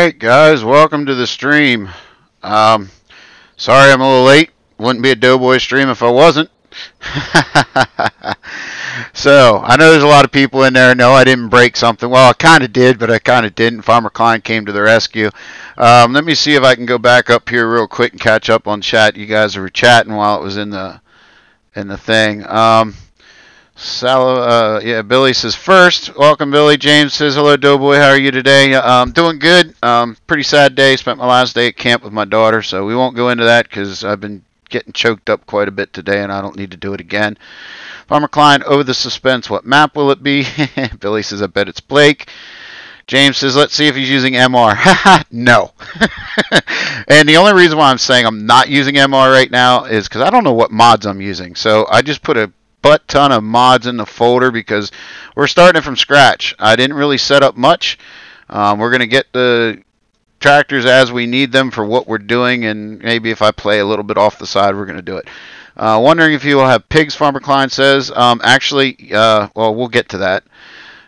Alright guys, welcome to the stream. Sorry I'm a little late. Wouldn't be a DoughBoy stream if I wasn't. So, I know there's a lot of people in there. No, I didn't break something. Well, I kind of did, but I kind of didn't. Farmer Klein came to the rescue. Let me see if I can go back up here real quick and catch up on chat. You guys were chatting while it was in the thing. Yeah, Billy says first. Welcome, Billy. James says hello, DoughBoy. How are you today? Doing good. Pretty sad day. Spent my last day at camp with my daughter, so we won't go into that because I've been getting choked up quite a bit today, and I don't need to do it again. Farmer Klein, over the suspense. What map will it be? Billy says, I bet it's Blake. James says, let's see if he's using MR. No. And the only reason why I'm saying I'm not using MR right now is because I don't know what mods I'm using. So I just put a butt ton of mods in the folder because we're starting from scratch. I didn't really set up much. We're going to get the tractors as we need them for what we're doing, and maybe if I play a little bit off the side, we're going to do it. Wondering if you will have pigs, Farmer Klein says. Actually, well, we'll get to that.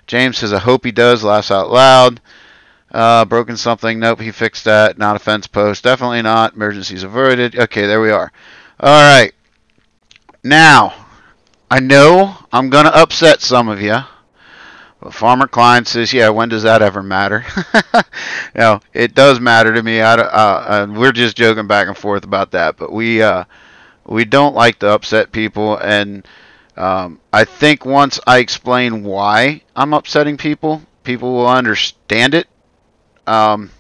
James says, I hope he does. Laughs out loud. Broken something. Nope, he fixed that. Not a fence post. Definitely not. Emergencies averted. Okay, there we are. All right. Now, I know I'm going to upset some of you. But Farmer Klein says, yeah, when does that ever matter? No, it does matter to me. We're just joking back and forth about that. But we don't like to upset people. And I think once I explain why I'm upsetting people, people will understand it. But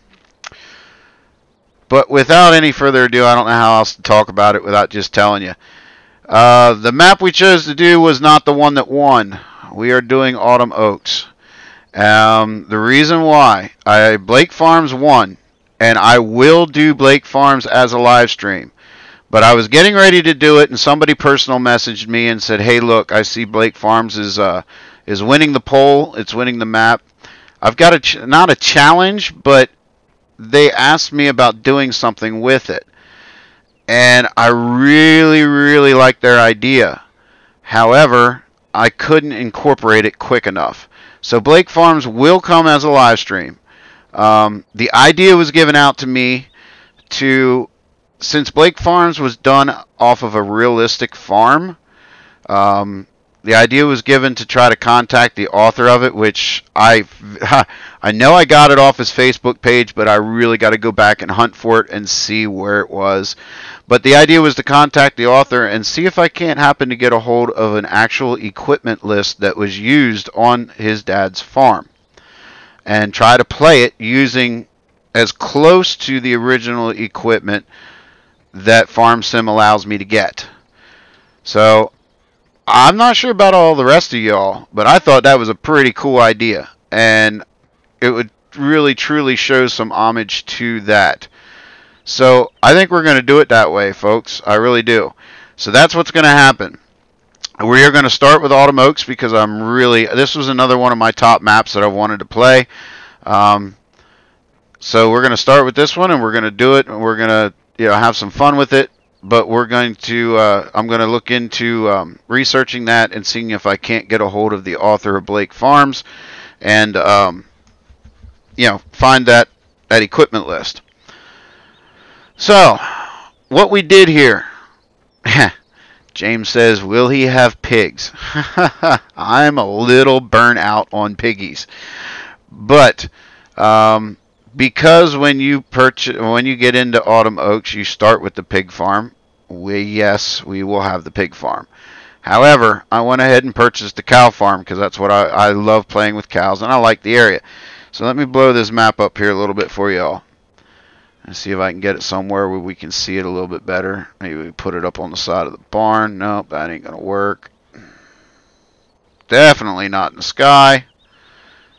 without any further ado, I don't know how else to talk about it without just telling you. The map we chose to do was not the one that won. We are doing Autumn Oaks. The reason why, Blake Farms won, and I will do Blake Farms as a live stream. But I was getting ready to do it, and somebody personal messaged me and said, hey, look, I see Blake Farms is winning the poll. It's winning the map. I've got not a challenge, but they asked me about doing something with it. And I really, really like their idea. However, I couldn't incorporate it quick enough. So Blake Farms will come as a live stream. The idea was given out to me since Blake Farms was done off of a realistic farm, the idea was given to try to contact the author of it, which I know I got it off his Facebook page, but I really got to go back and hunt for it and see where it was. But the idea was to contact the author and see if I can't happen to get a hold of an actual equipment list that was used on his dad's farm and try to play it using as close to the original equipment that Farm Sim allows me to get. So I'm not sure about all the rest of y'all, but I thought that was a pretty cool idea, and it would really truly show some homage to that. So I think we're going to do it that way, folks. I really do. So that's what's going to happen. We are going to start with Autumn Oaks because this was another one of my top maps that I wanted to play. So we're going to start with this one, and we're going to do it, and we're going to have some fun with it. But we're going to, I'm going to look into researching that and seeing if I can't get a hold of the author of Blake Farms and, find that equipment list. So, what we did here, James says, will he have pigs? I'm a little burnt out on piggies. But, because when you get into Autumn Oaks, you start with the pig farm. Yes, we will have the pig farm. However, I went ahead and purchased the cow farm because that's what I love playing with cows, and I like the area. So let me blow this map up here a little bit for y'all and see if I can get it somewhere where we can see it a little bit better. Maybe we put it up on the side of the barn. Nope, that ain't going to work. Definitely not in the sky.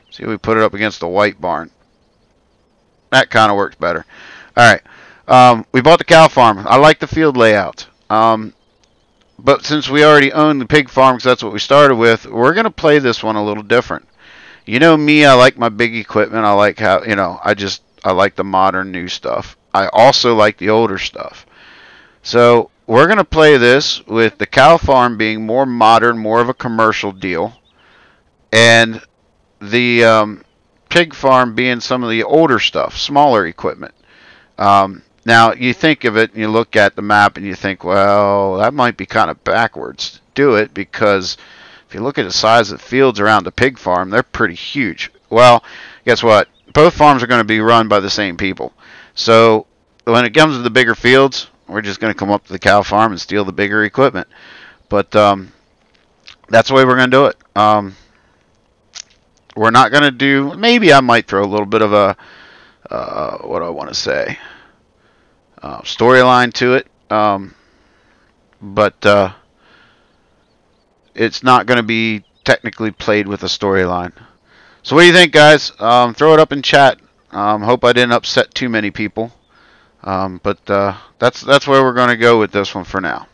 See if we put it up against the white barn. That kind of works better. All right. We bought the cow farm. I like the field layout. But since we already own the pig farm, because that's what we started with, we're going to play this one a little different. You know me, I like my big equipment. I like how, I like the modern new stuff. I also like the older stuff. So we're going to play this with the cow farm being more modern, more of a commercial deal. And the pig farm being some of the older stuff, smaller equipment. Now, you think of it and you look at the map and you think, well, that might be kind of backwards to do it, because if you look at the size of the fields around the pig farm, they're pretty huge. Well, guess what? Both farms are going to be run by the same people. So when it comes to the bigger fields, we're just going to come up to the cow farm and steal the bigger equipment. But that's the way we're going to do it. We're not going to do, maybe I might throw a little bit of a, what do I want to say, storyline to it. But it's not going to be technically played with a storyline. So what do you think, guys? Throw it up in chat. Hope I didn't upset too many people. But that's where we're going to go with this one for now.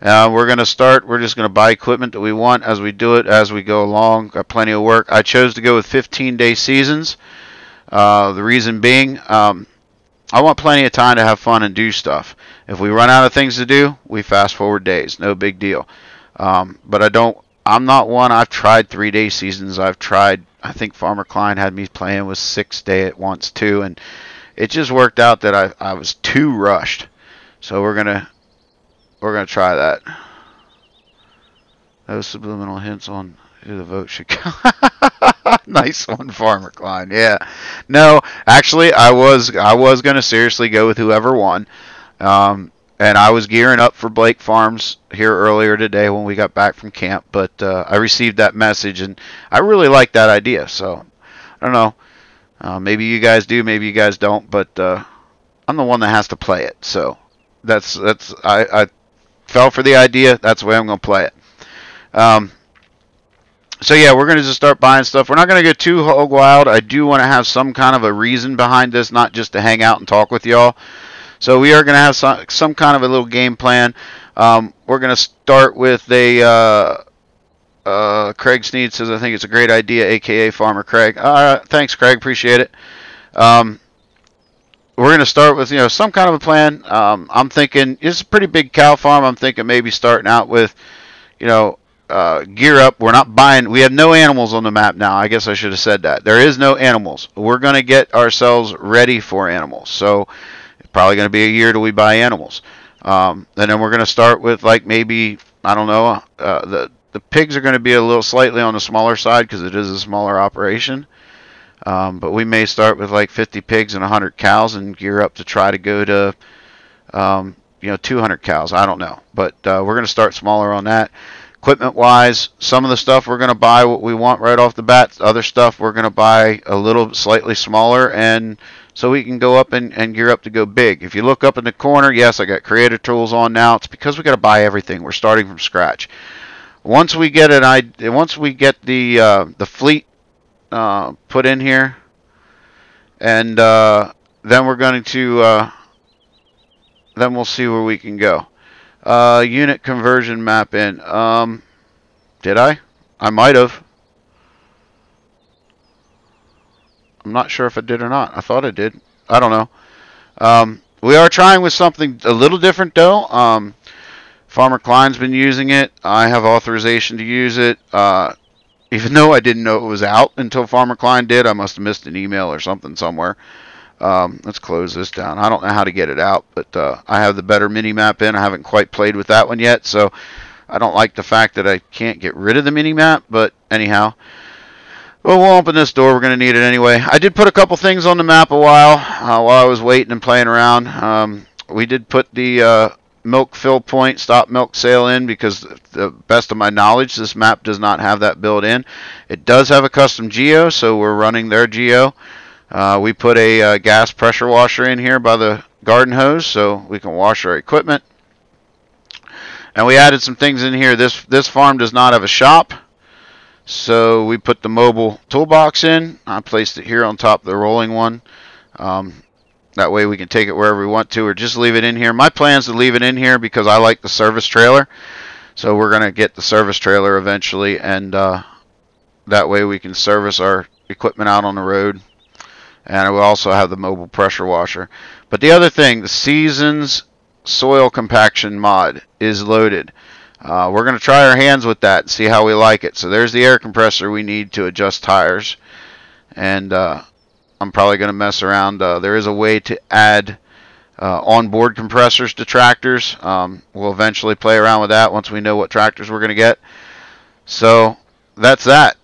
We're going to start. We're just going to buy equipment that we want as we do it, as we go along. Got plenty of work. I chose to go with 15-day seasons. The reason being, I want plenty of time to have fun and do stuff. If we run out of things to do, we fast forward days. No big deal. But I'm not one. I've tried 3-day seasons. I think Farmer Klein had me playing with 6-day at once too, and it just worked out that I was too rushed. So we're gonna try that. Those subliminal hints on who the vote should go. Nice one, Farmer Klein. Yeah. No, actually, I was going to seriously go with whoever won. And I was gearing up for Blake Farms here earlier today when we got back from camp. But I received that message, and I really like that idea. So, I don't know. Maybe you guys do, maybe you guys don't. But I'm the one that has to play it. So, I fell for the idea. That's the way I'm going to play it. So yeah, we're going to just start buying stuff. We're not going to get too hog wild. I do want to have some kind of a reason behind this, not just to hang out and talk with y'all. So we are going to have some kind of a little game plan. We're going to start with a Craig Sneed says, I think it's a great idea, a.k.a. Farmer Craig. Thanks, Craig. Appreciate it. We're going to start with some kind of a plan. I'm thinking it's a pretty big cow farm. I'm thinking maybe starting out with gear up. We're not buying. We have no animals on the map now. I guess I should have said that. There is no animals. We're going to get ourselves ready for animals. So it's probably going to be a year till we buy animals. And then we're going to start with maybe, I don't know, the pigs are going to be a little slightly on the smaller side because it is a smaller operation. But we may start with 50 pigs and 100 cows and gear up to try to go to 200 cows. I don't know. But we're going to start smaller on that. Equipment wise, some of the stuff we're going to buy what we want right off the bat. Other stuff we're going to buy a little slightly smaller, and so we can go up and gear up to go big. If you look up in the corner, yes, I got creator tools on now. It's because we got to buy everything. We're starting from scratch. Once we get the fleet put in here, and then we're going to then we'll see where we can go. Unit conversion map in. Did I? I might have. I'm not sure if I did or not. I thought I did. I don't know. We are trying with something a little different though. Farmer Klein's been using it. I have authorization to use it. Even though I didn't know it was out until Farmer Klein did. I must have missed an email or something somewhere. Let's close this down. I don't know how to get it out, but I have the better mini map in. I haven't quite played with that one yet, so I don't like the fact that I can't get rid of the mini map, but anyhow. Well, we'll open this door. We're going to need it anyway. I did put a couple things on the map while I was waiting and playing around. We did put the milk fill point, stop milk sale in because, to the best of my knowledge, this map does not have that built in. It does have a custom geo, so we're running their geo. We put a gas pressure washer in here by the garden hose so we can wash our equipment. And we added some things in here. This farm does not have a shop, so we put the mobile toolbox in. I placed it here on top of the rolling one. That way we can take it wherever we want to or just leave it in here. My plan is to leave it in here because I like the service trailer. So we're going to get the service trailer eventually, and that way we can service our equipment out on the road. And we also have the mobile pressure washer. But the other thing, the Seasons soil compaction mod is loaded. We're going to try our hands with that and see how we like it. So there's the air compressor we need to adjust tires. and I'm probably going to mess around. There is a way to add onboard compressors to tractors. We'll eventually play around with that once we know what tractors we're going to get. So that's that.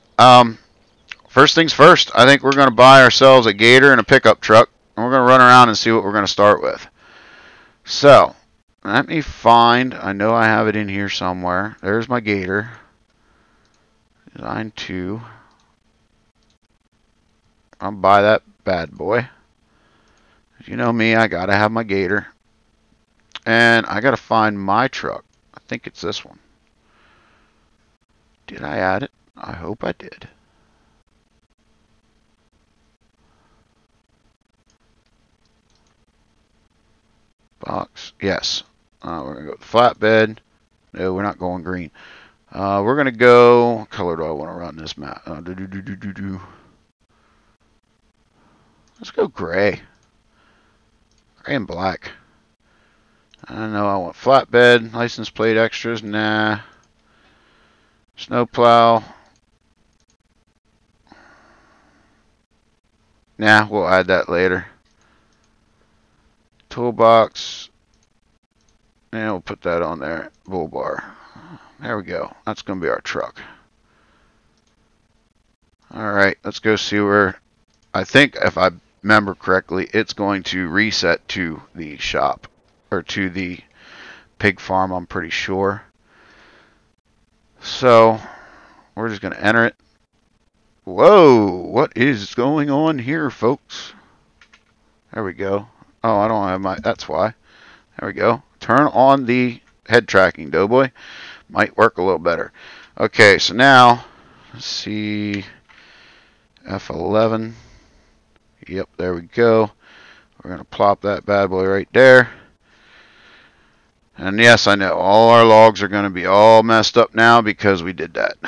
First things first, I think we're going to buy ourselves a gator and a pickup truck, and we're going to run around and see what we're going to start with. So let me find, I know I have it in here somewhere. There's my gator. Design 2. I'll buy that bad boy. You know me, I gotta have my gator. And I gotta find my truck. I think it's this one. Did I add it? I hope I did. Box. Yes. We're gonna go with flatbed. No, we're not going green. We're gonna go. What color do I want to run this map? Let's go gray. Gray and black. I don't know. I want flatbed. License plate extras. Nah. Snowplow. Nah, we'll add that later. Toolbox. And we'll put that on there. Bull bar. There we go. That's going to be our truck. Alright, let's go see where... I think, if I remember correctly, it's going to reset to the shop. Or to the pig farm, I'm pretty sure. So, we're just going to enter it. Whoa! What is going on here, folks? There we go. Oh, I don't have my... That's why. There we go. Turn on the head tracking, DoughBoy. Might work a little better. Okay, so now, let's see... F11. Yep, there we go. We're going to plop that bad boy right there. And yes, I know, all our logs are going to be all messed up now because we did that.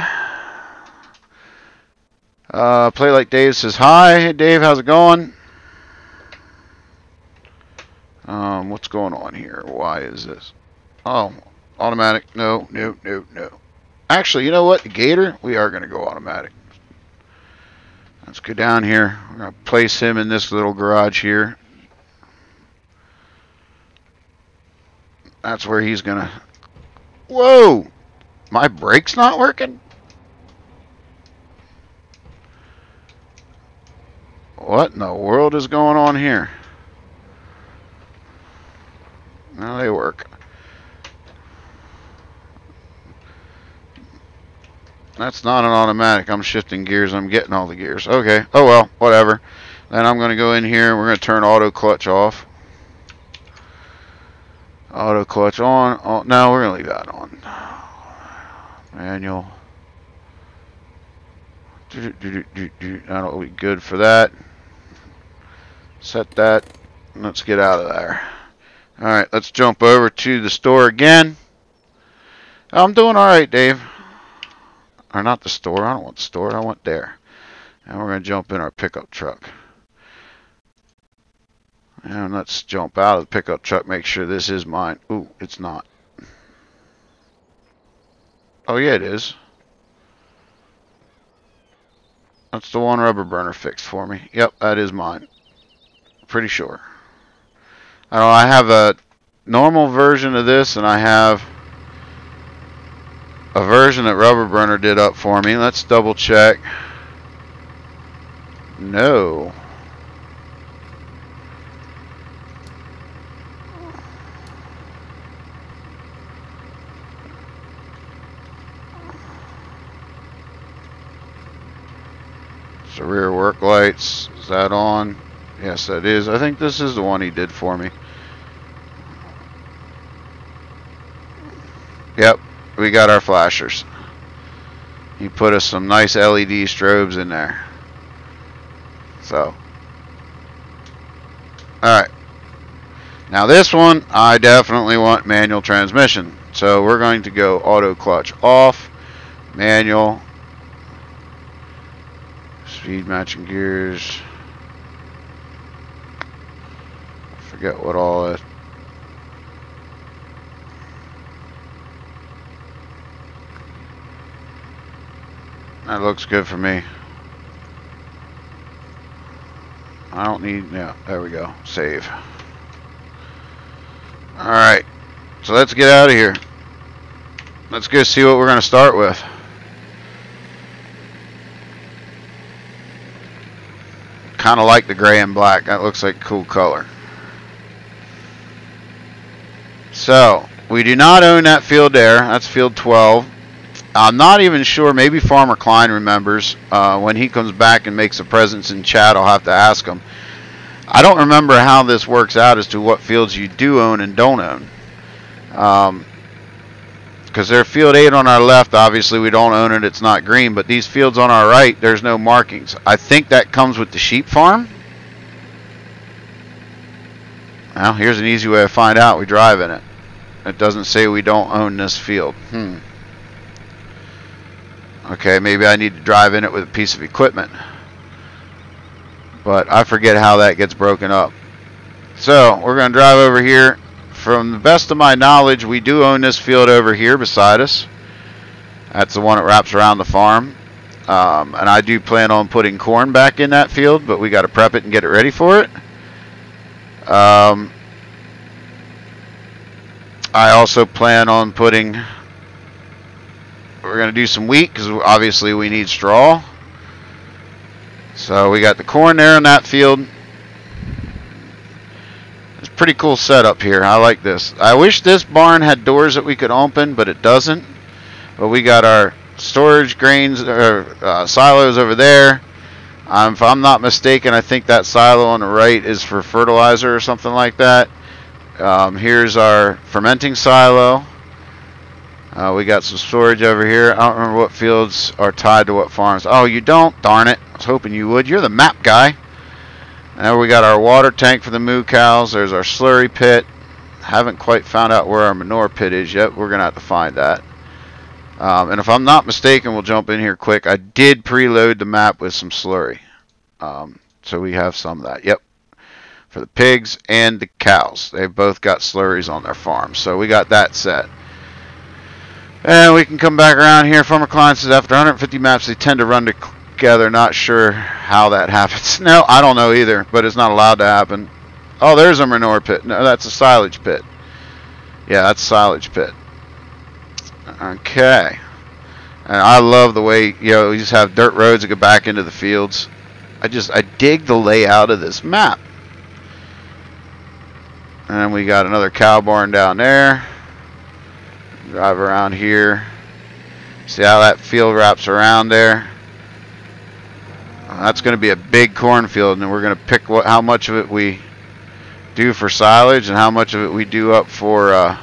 Play Like Dave says, hi. Hey, Dave, how's it going? What's going on here? Why is this? Oh, automatic. No, no, no, no. Actually, you know what? The gator, we are going to go automatic. Let's go down here. We're going to place him in this little garage here. That's where he's going to... Whoa! My brake's not working? What in the world is going on here? No, they work. That's not an automatic. I'm shifting gears. I'm getting all the gears. Okay. Oh, well. Whatever. Then I'm going to go in here. We're going to turn auto clutch off. Auto clutch on. Oh, no, we're going to leave that on. Manual. That'll be good for that. Set that. Let's get out of there. Alright, let's jump over to the store again. I'm doing alright, Dave. Or not the store. I don't want the store. I want there. And we're going to jump in our pickup truck. And let's jump out of the pickup truck. Make sure this is mine. Ooh, it's not. Oh, yeah, it is. That's the one rubber burner fixed for me. Yep, that is mine. Pretty sure. I don't know, I have a normal version of this, and I have a version that Rubber Burner did up for me. Let's double check. No. So rear work lights, is that on? Yes, that is. I think this is the one he did for me. Yep, we got our flashers. He put us some nice LED strobes in there. So, alright. Now this one, I definitely want manual transmission. So we're going to go auto clutch off, manual, speed matching gears. Forget what all that. That looks good for me. I don't need, yeah, there we go. Save. Alright, so let's get out of here. Let's go see what we're going to start with. Kind of like the gray and black. That looks like a cool color. So, we do not own that field there. That's field 12. I'm not even sure. Maybe Farmer Klein remembers. When he comes back and makes a presence in chat, I'll have to ask him. I don't remember how this works out as to what fields you do own and don't own. Because they're field 8 on our left. Obviously, we don't own it. It's not green. But these fields on our right, there's no markings. I think that comes with the sheep farm. Well, here's an easy way to find out. We drive in it. It doesn't say we don't own this field. Okay, maybe I need to drive in it with a piece of equipment. But I forget how that gets broken up. So, we're going to drive over here. From the best of my knowledge, we do own this field over here beside us. That's the one that wraps around the farm. And I do plan on putting corn back in that field, but we got to prep it and get it ready for it. I also plan on putting... We're going to do some wheat because obviously we need straw. So we got the corn there in that field. It's a pretty cool setup here. I like this. I wish this barn had doors that we could open, but it doesn't. But we got our storage grains or silos over there. If I'm not mistaken, I think that silo on the right is for fertilizer or something like that. Here's our fermenting silo. We got some storage over here. I don't remember what fields are tied to what farms. Oh, you don't? Darn it. I was hoping you would. You're the map guy. Now we got our water tank for the moo cows. There's our slurry pit. Haven't quite found out where our manure pit is yet. We're going to have to find that. And if I'm not mistaken, we'll jump in here quick. I did preload the map with some slurry. So we have some of that. Yep. For the pigs and the cows. They've both got slurries on their farms. So we got that set. And we can come back around here. Farmer Klein says after 150 maps, they tend to run together. Not sure how that happens. No, I don't know either, but it's not allowed to happen. Oh, there's a manure pit. No, that's a silage pit. Yeah, that's a silage pit. Okay. And I love the way, you know, we just have dirt roads that go back into the fields. I dig the layout of this map. And we got another cow barn down there. Drive around here. See how that field wraps around there? That's going to be a big cornfield, and we're going to pick how much of it we do for silage and how much of it we do up for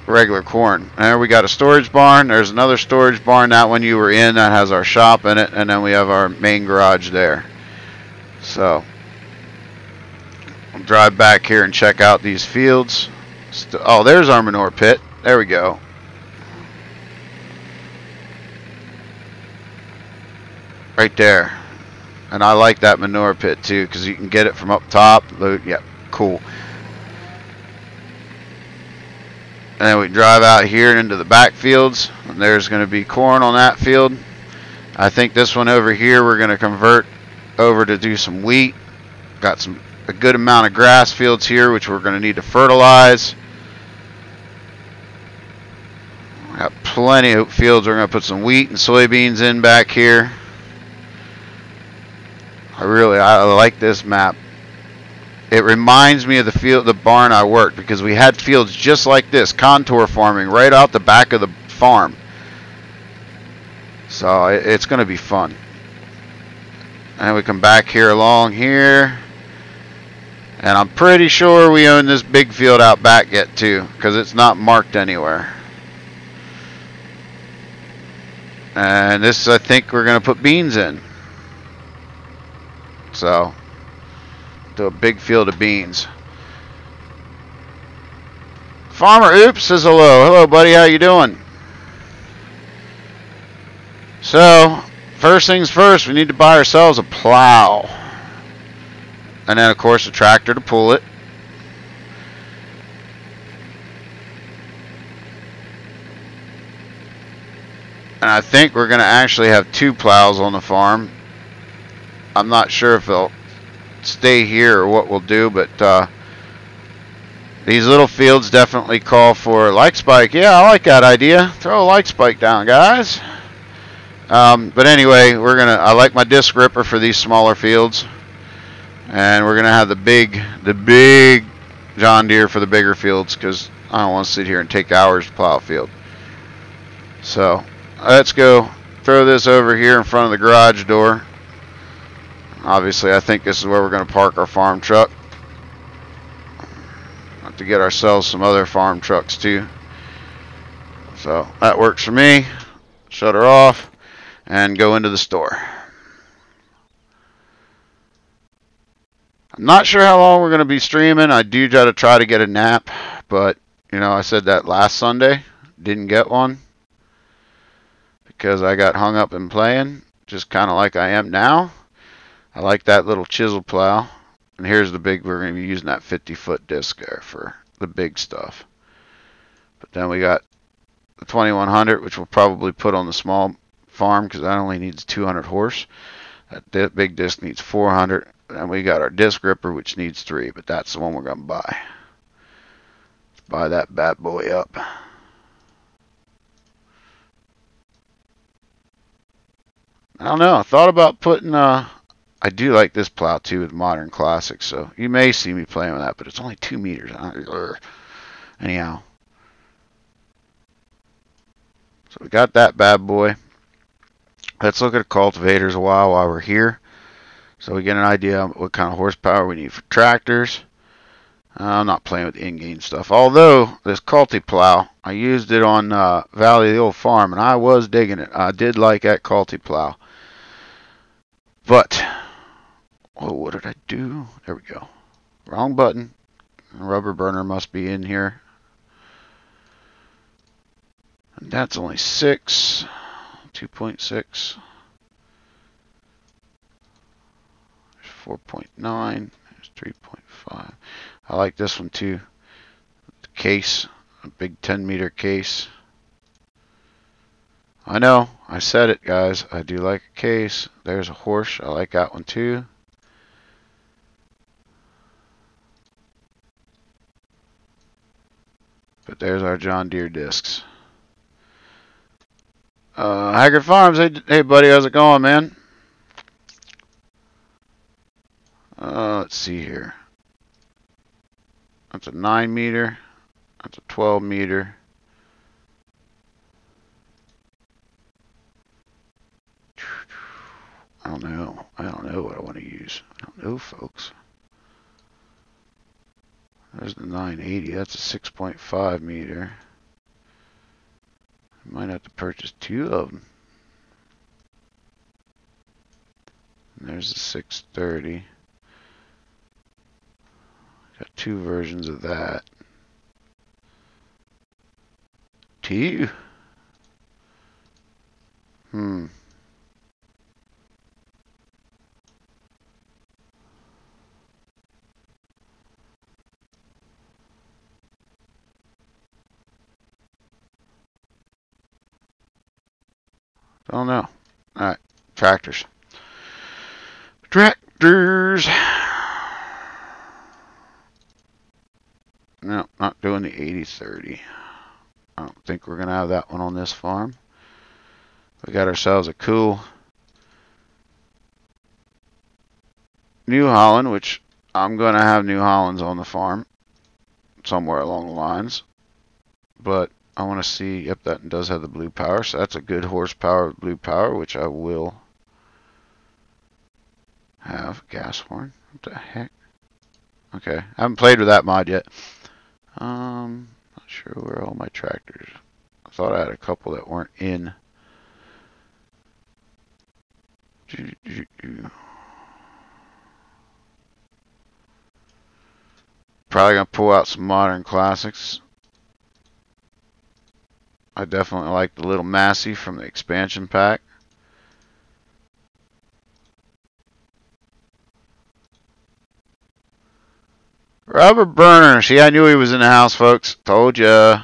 regular corn. And there we got a storage barn. There's another storage barn. That one you were in, that has our shop in it, and then we have our main garage there. So I'll drive back here and check out these fields. Oh, there's our manure pit. There we go. Right there. And I like that manure pit too, because you can get it from up top. Yep, cool. And then we drive out here into the back fields, and there's going to be corn on that field. I think this one over here we're going to convert over to do some wheat. Got a good amount of grass fields here, which we're going to need to fertilize. Got plenty of fields. We're going to put some wheat and soybeans in back here. I like this map. It reminds me of the barn I worked, because we had fields just like this, contour farming right out the back of the farm. So it's going to be fun. And we come back here along here. And I'm pretty sure we own this big field out back yet too, because it's not marked anywhere. And this, I think we're going to put beans in. So, do a big field of beans. Farmer Oops says hello. Hello, buddy. How you doing? So, first things first, we need to buy ourselves a plow. And then, of course, a tractor to pull it. And I think we're going to actually have 2 plows on the farm. I'm not sure if they'll stay here or what we'll do, but these little fields definitely call for like spike. Yeah, I like that idea. Throw a like spike down, guys. But anyway, I like my disc ripper for these smaller fields, and we're gonna have the big John Deere for the bigger fields because I don't want to sit here and take hours to plow a field. So let's go throw this over here in front of the garage door. Obviously, I think this is where we're going to park our farm truck. Have to get ourselves some other farm trucks too. So that works for me. Shut her off and go into the store. I'm not sure how long we're going to be streaming. I do got to try to get a nap, but you know, I said that last Sunday, didn't get one because I got hung up in playing, just kind of like I am now. I like that little chisel plow. And here's the big, we're going to be using that 50-foot disc there for the big stuff. But then we got the 2100, which we'll probably put on the small farm because that only needs 200 horse. That big disc needs 400. And we got our disc ripper, which needs 3, but that's the one we're going to buy. Let's buy that bad boy up. I don't know. I thought about putting I do like this plow too with Modern Classics, so you may see me playing with that, but it's only 2 meters. Anyhow, so we got that bad boy. Let's look at cultivators a while we're here, so we get an idea of what kind of horsepower we need for tractors. I'm not playing with the in-game stuff, although this culti plow, I used it on Valley of the Old Farm, and I was digging it. I did like that culti plow, but oh, what did I do? There we go. Wrong button. Rubber burner must be in here. And that's only 6. 2.6. 4.9. There's 3.5. I like this one too. The case. A big 10-meter case. I know. I said it, guys. I do like a case. There's a horse. I like that one too. But there's our John Deere discs. Haggard Farms, hey buddy, how's it going, man? Let's see here. That's a 9 meter. That's a 12 meter. I don't know. I don't know what I want to use. I don't know, folks. There's the 980. That's a 6.5 meter. I might have to purchase 2 of them. And there's the 630. Got 2 versions of that. 2. Don't know. Alright, tractors. Tractors! No, not doing the 80-30. I don't think we're going to have that one on this farm. We got ourselves a cool New Holland, which I'm going to have New Hollands on the farm somewhere along the lines. But I want to see, yep, that does have the blue power, so that's a good horsepower blue power, which I will have. Gas horn, what the heck? Okay, I haven't played with that mod yet. Not sure where all my tractors. I thought I had a couple that weren't in. Probably gonna pull out some Modern Classics. I definitely like the little Massey from the expansion pack. Rubber burner. See, I knew he was in the house, folks. Told ya.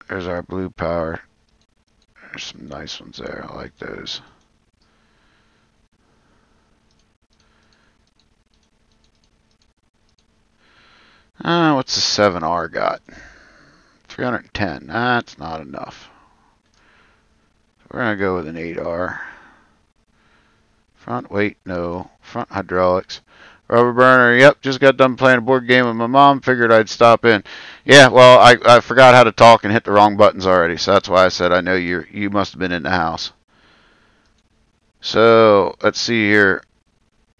There's our blue power. There's some nice ones there. I like those. What's the 7R got? 310. That's not enough. We're going to go with an 8R. Front weight, no. Front hydraulics. Rubber burner, yep. Just got done playing a board game with my mom. Figured I'd stop in. Yeah, well, I forgot how to talk and hit the wrong buttons already. So that's why I said I know you must have been in the house. So, let's see here.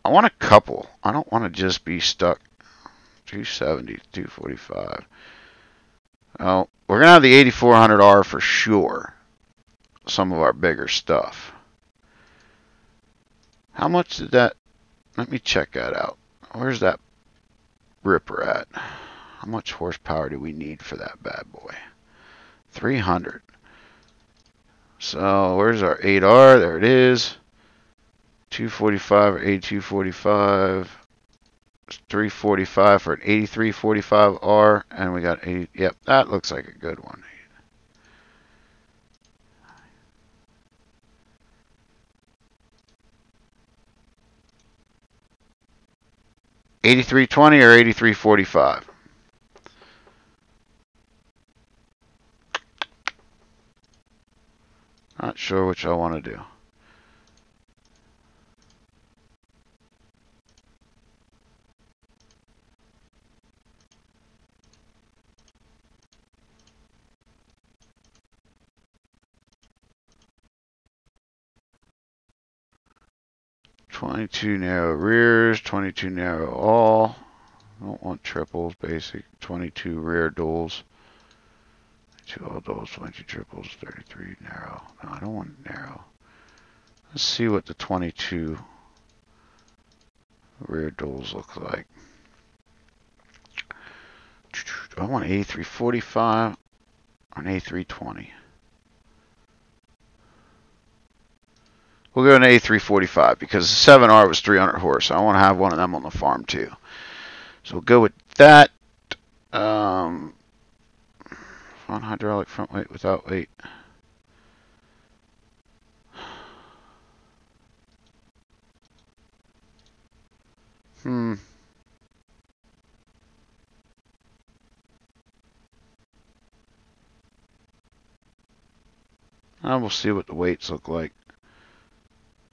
I want a couple. I don't want to just be stuck. 270, 245. Oh, we're going to have the 8400R for sure. Some of our bigger stuff. How much did that... Let me check that out. Where's that ripper at? How much horsepower do we need for that bad boy? 300. So, where's our 8R? There it is. 245 or A245. 345 for an 8345R. And we got 80. Yep, that looks like a good one. $83.20 or $83.45. Not sure which I want to do. $22 narrow rears, 22 narrow all. Don't want triples, basic. 22 rear duals. 2 all duals, 22 triples, 33 narrow. No, I don't want narrow. Let's see what the 22 rear duals look like. Do I want an A345 or an A320? We'll go an A345 because the 7R was 300 horse. I want to have one of them on the farm too. So we'll go with that. Front hydraulic, front weight without weight. And we'll see what the weights look like.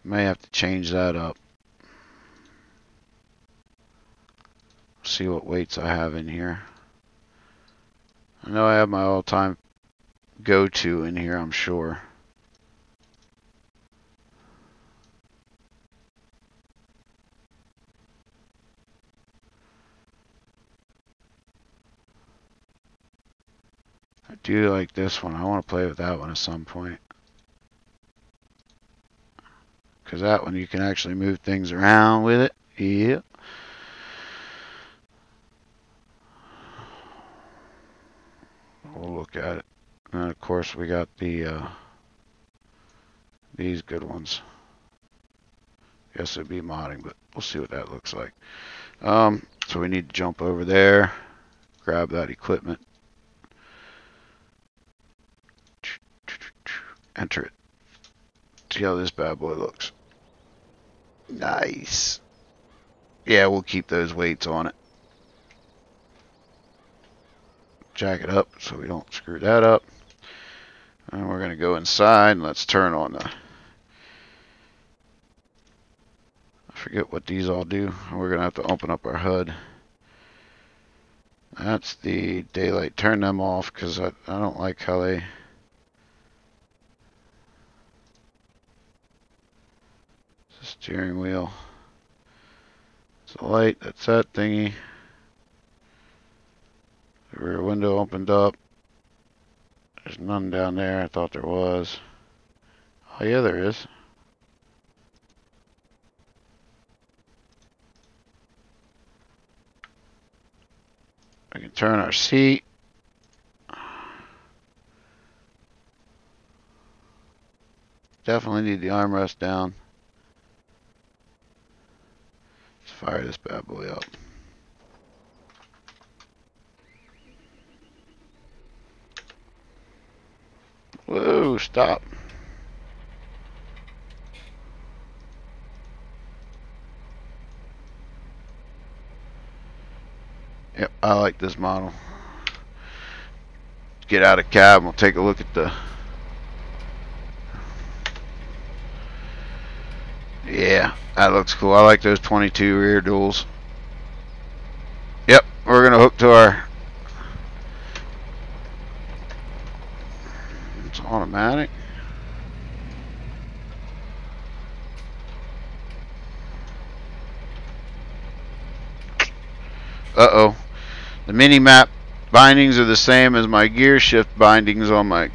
May have to change that up. See what weights I have in here. I know I have my all-time go-to in here, I'm sure. I do like this one. I want to play with that one at some point. Because that one you can actually move things around with it. Yep. We'll look at it. And of course we got the these good ones. Guess it'd be modding, but we'll see what that looks like. So we need to jump over there, grab that equipment, enter it. See how this bad boy looks. Nice. Yeah, we'll keep those weights on it. Jack it up so we don't screw that up. And we're going to go inside and let's turn on the... I forget what these all do. We're going to have to open up our HUD. That's the daylight. Turn them off because I don't like how they... Steering wheel. It's a light. That's that thingy. The rear window opened up. There's none down there. I thought there was. Oh yeah, there is. We can turn our seat. Definitely need the armrest down. Let's fire this bad boy up. Whoa, stop. Yep, I like this model. Get out of cab and we'll take a look at the... Yeah, that looks cool. I like those 22 rear duals. Yep, we're going to hook to our... It's automatic. Uh-oh. The mini map bindings are the same as my gear shift bindings on my...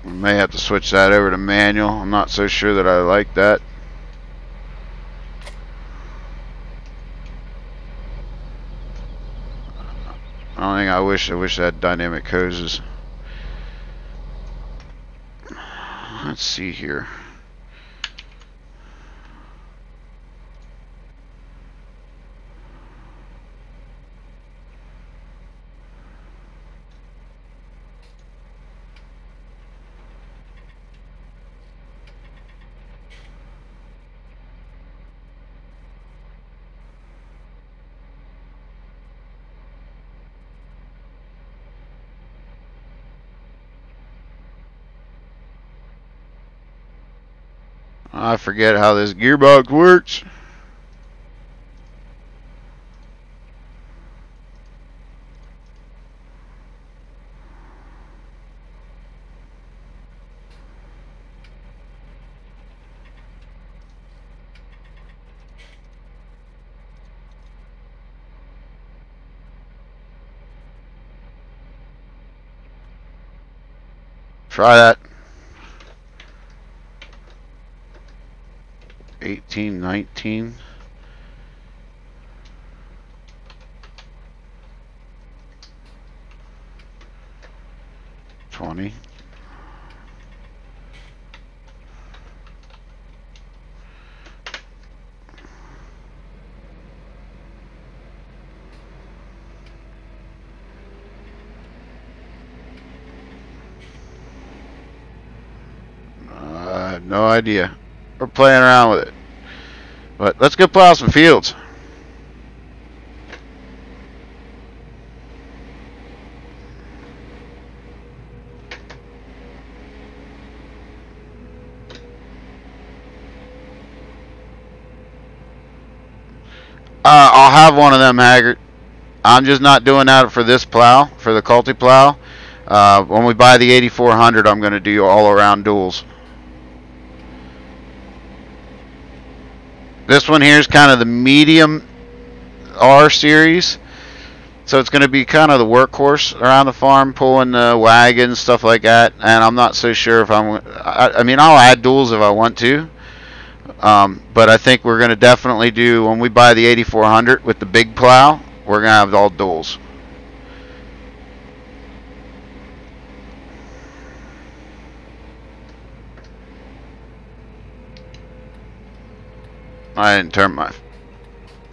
We may have to switch that over to manual. I'm not so sure that I like that. I wish I had dynamic hoses. Let's see here. I forget how this gearbox works. Try that. 18, 19. 20. I have no idea. We're playing around with it. But let's go plow some fields. I'll have one of them, Haggard. I'm just not doing that for this plow, for the Culti plow. When we buy the 8400, I'm going to do all around duals. This one here is kind of the medium R series. So it's going to be kind of the workhorse around the farm, pulling wagons, stuff like that. And I'm not so sure if I mean, I'll add duals if I want to. But I think we're going to definitely do, when we buy the 8400 with the big plow, we're going to have all duals. I didn't turn my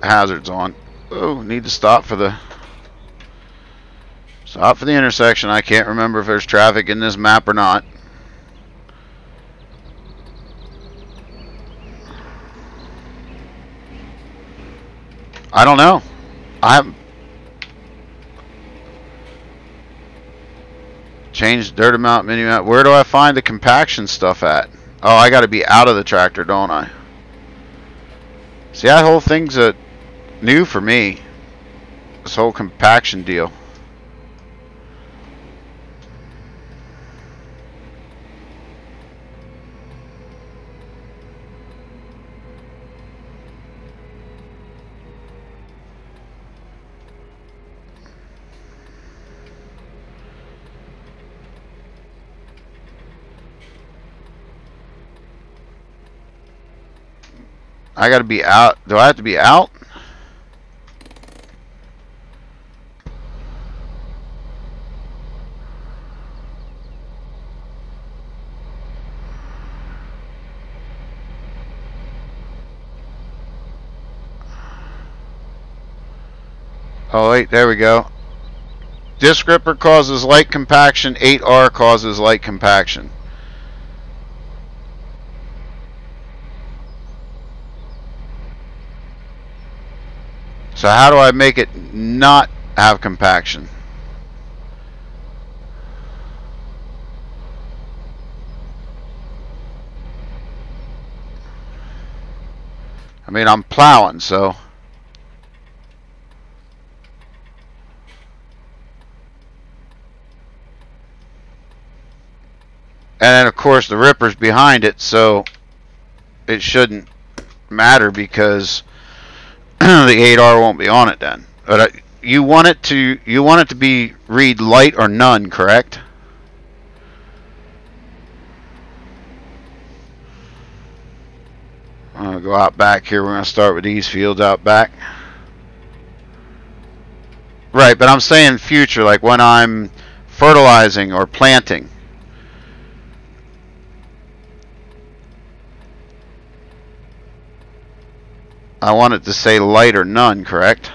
hazards on. Oh, need to stop for the intersection. I can't remember if there's traffic in this map or not. I don't know. I haven't changed dirt amount, mini map. Where do I find the compaction stuff at? Oh, I got to be out of the tractor, don't I? See, that whole thing's new for me. This whole compaction deal. I gotta be out. Do I have to be out? Oh wait, there we go. Disc ripper causes light compaction, 8R causes light compaction. So how do I make it not have compaction? I mean, I'm plowing, so... And then, of course, the ripper's behind it, so it shouldn't matter because the 8R won't be on it then. But you want it to be read light or none, correct? I'm going to go out back here. We're going to start with these fields out back. Right, but I'm saying future, like when I'm fertilizing or planting. I want it to say light or none, correct?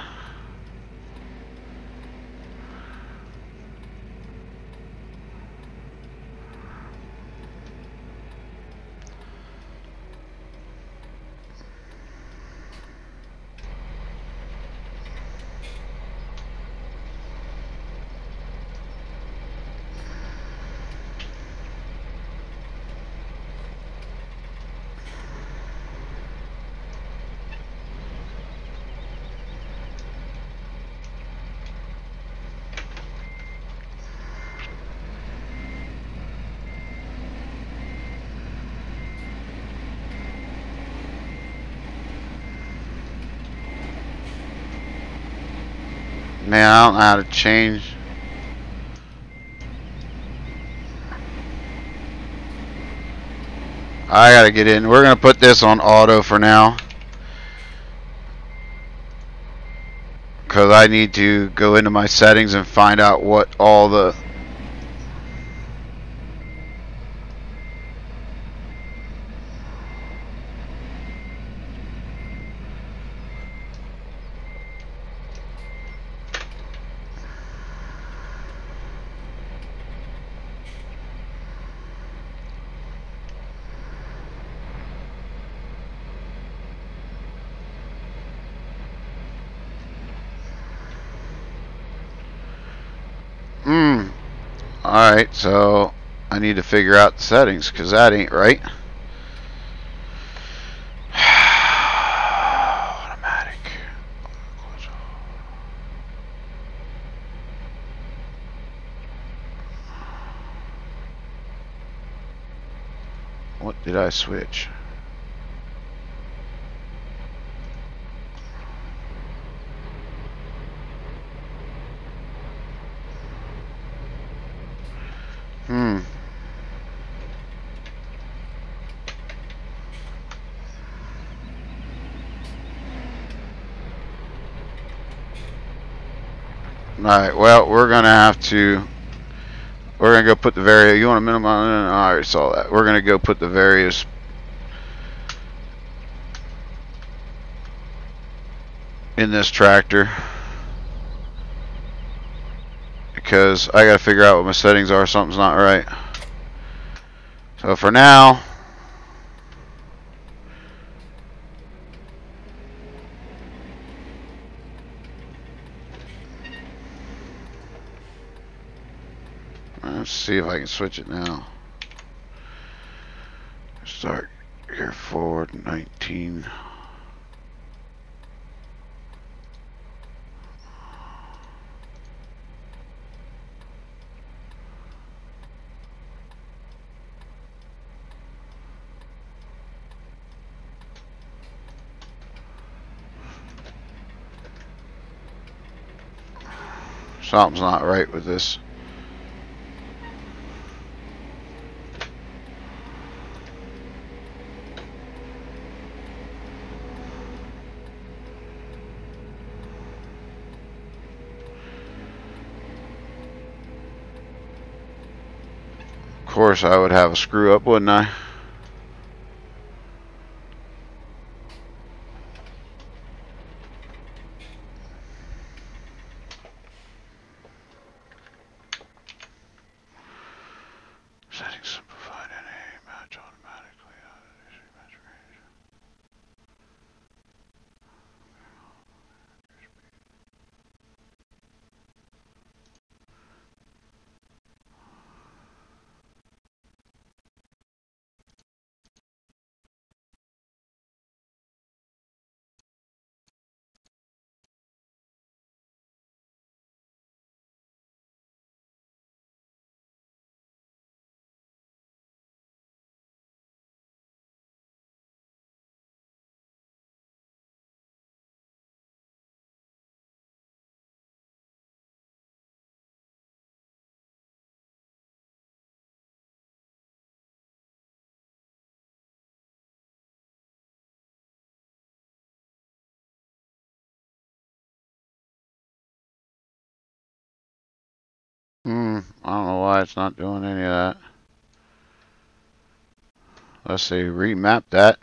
Man, I don't know how to change. I gotta get in. We're gonna put this on auto for now, because I need to go into my settings and find out what all the Alright, so I need to figure out the settings because that ain't right. Automatic. What did I switch? Alright, well, we're going to go put the various, you want to minimize, I already saw that. We're going to go put the various in this tractor because I got to figure out what my settings are. Something's not right. So for now, let's see if I can switch it now. Start here, forward 19. Something's not right with this. course I would have a screw up, wouldn't I? Settings simplified NA match automatically. I don't know why it's not doing any of that. Let's see, remap that.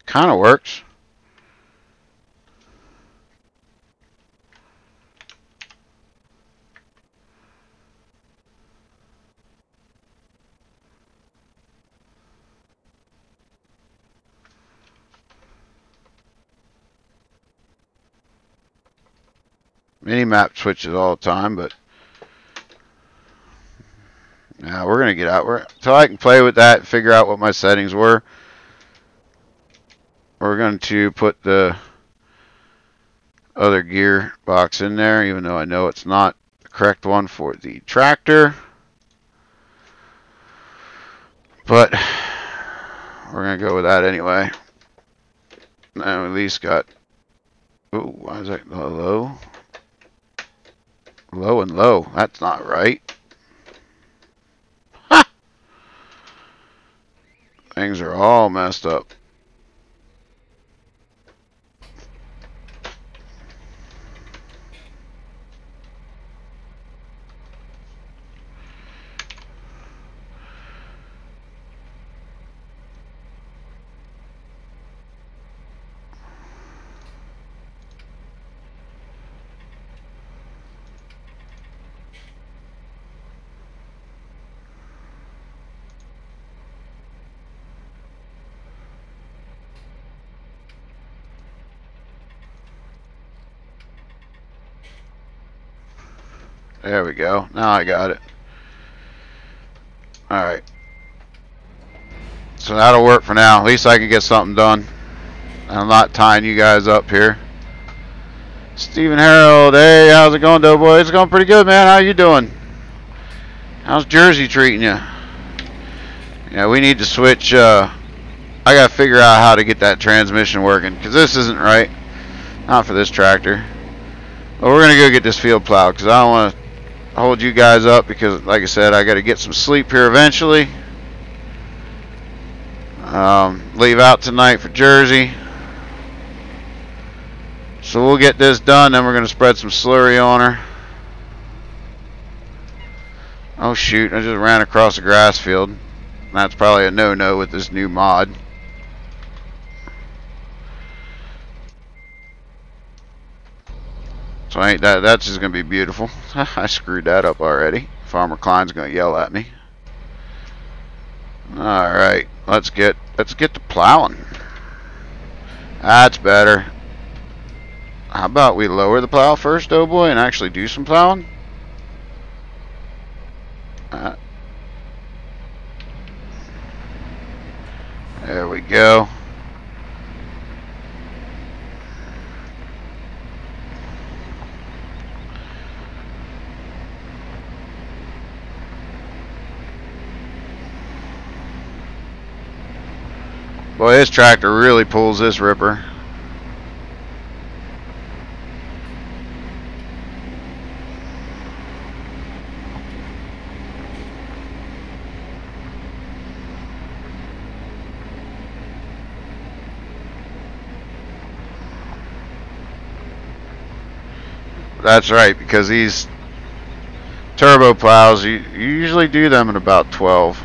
Kind of works. Mini-map switches all the time, but yeah, we're gonna get out. So I can play with that and figure out what my settings were. We're going to put the other gear box in there, even though I know it's not the correct one for the tractor. But we're going to go with that anyway. Now at least got... Ooh, why is that low? Low and low. That's not right. Ha! Things are all messed up. There we go. Now I got it. Alright. So that'll work for now. At least I can get something done. I'm not tying you guys up here. Stephen Harold. Hey, how's it going, DoughBoy? It's going pretty good, man. How you doing? How's Jersey treating you? Yeah, we need to switch. I got to figure out how to get that transmission working, because this isn't right. Not for this tractor. But we're going to go get this field plowed, because I don't want to hold you guys up, because like I said, I got to get some sleep here eventually. Leave out tonight for Jersey. So we'll get this done, then we're going to spread some slurry on her. Oh shoot, I just ran across a grass field. That's probably a no-no with this new mod. So ain't that's just gonna be beautiful. I screwed that up already. Farmer Klein's gonna yell at me. Alright, let's get to plowing. That's better. How about we lower the plow first, DoughBoy, and actually do some plowing? go. Boy, this tractor really pulls this ripper. That's right, because these turbo plows, you usually do them at about 12.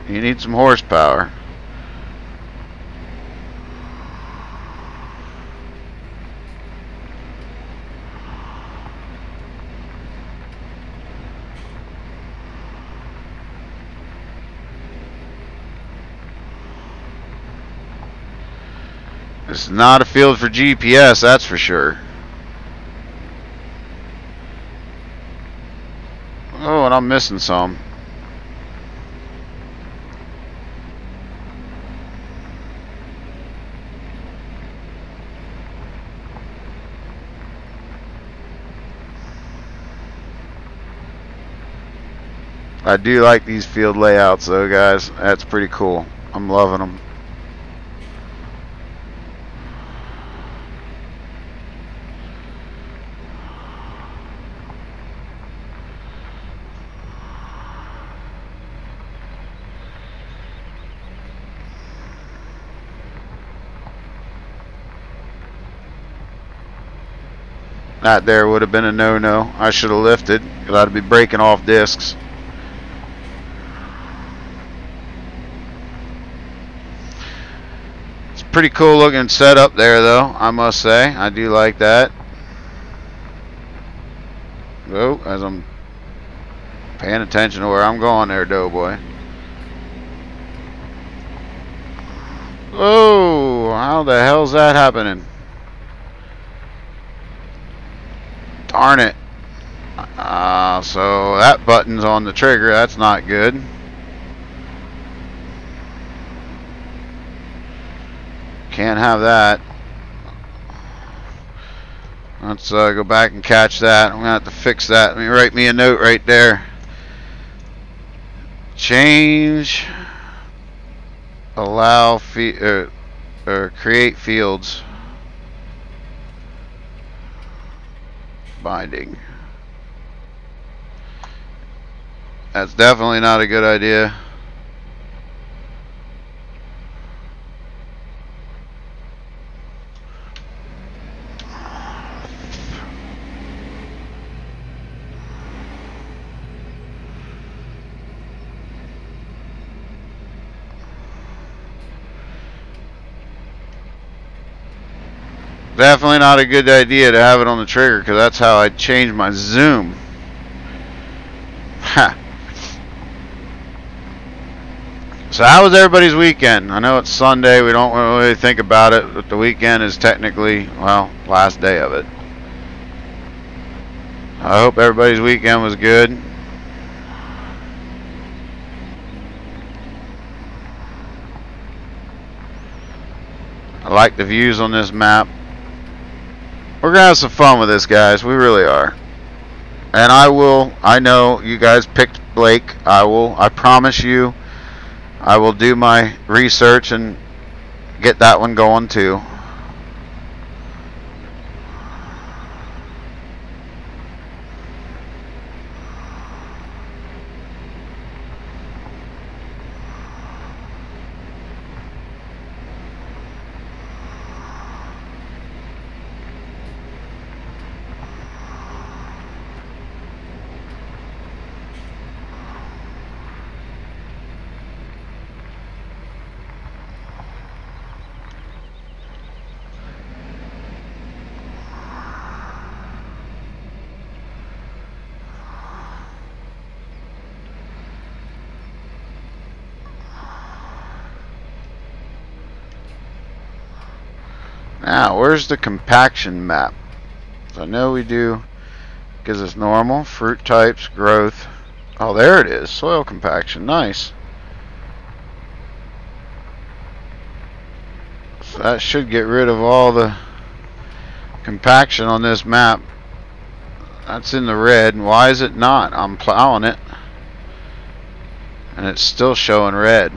You need some horsepower. It's not a field for GPS, that's for sure. Oh, and I'm missing some. I do like these field layouts though, guys. That's pretty cool. I'm loving them. That there would have been a no-no. I should have lifted, because I'd be breaking off discs. It's pretty cool looking setup there, though, I must say. I do like that. Oh, as I'm paying attention to where I'm going there, DoughBoy. Oh, how the hell's that happening? Darn it. So that button's on the trigger. That's not good. Can't have that. Let's go back and catch that. I'm going to have to fix that. Let me write me a note right there. Change. Allow or create fields. Binding. That's definitely not a good idea. Definitely not a good idea to have it on the trigger, because that's how I change my zoom. Ha. So how was everybody's weekend? I know it's Sunday, we don't really think about it, but the weekend is technically, well, last day of it. I hope everybody's weekend was good. I like the views on this map. We're gonna have some fun with this, guys. We really are. And I know you guys picked Blake. I promise you, I will do my research and get that one going too. Now, where's the compaction map? So I know we do, gives us normal, fruit types, growth. Oh, there it is, soil compaction, nice. So that should get rid of all the compaction on this map. That's in the red. And why is it not? I'm plowing it, and it's still showing red.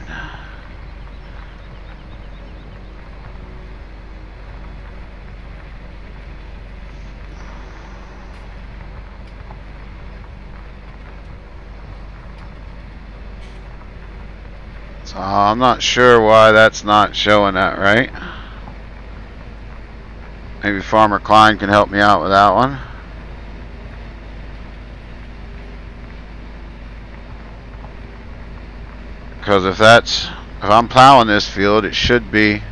So I'm not sure why that's not showing that right. Maybe Farmer Klein can help me out with that one. Because if I'm plowing this field, it should be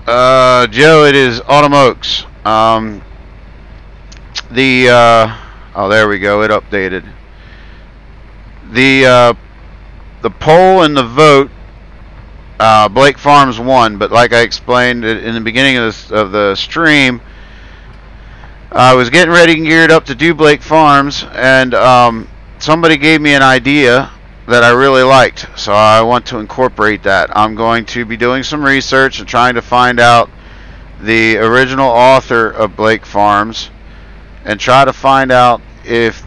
Joe, it is Autumn Oaks. Oh, there we go, it updated. The poll and the vote, Blake Farms won, but like I explained in the beginning of the stream, I was getting ready and geared up to do Blake Farms, and somebody gave me an idea that I really liked, so I want to incorporate that. I'm going to be doing some research and trying to find out the original author of Blake Farms and try to find out if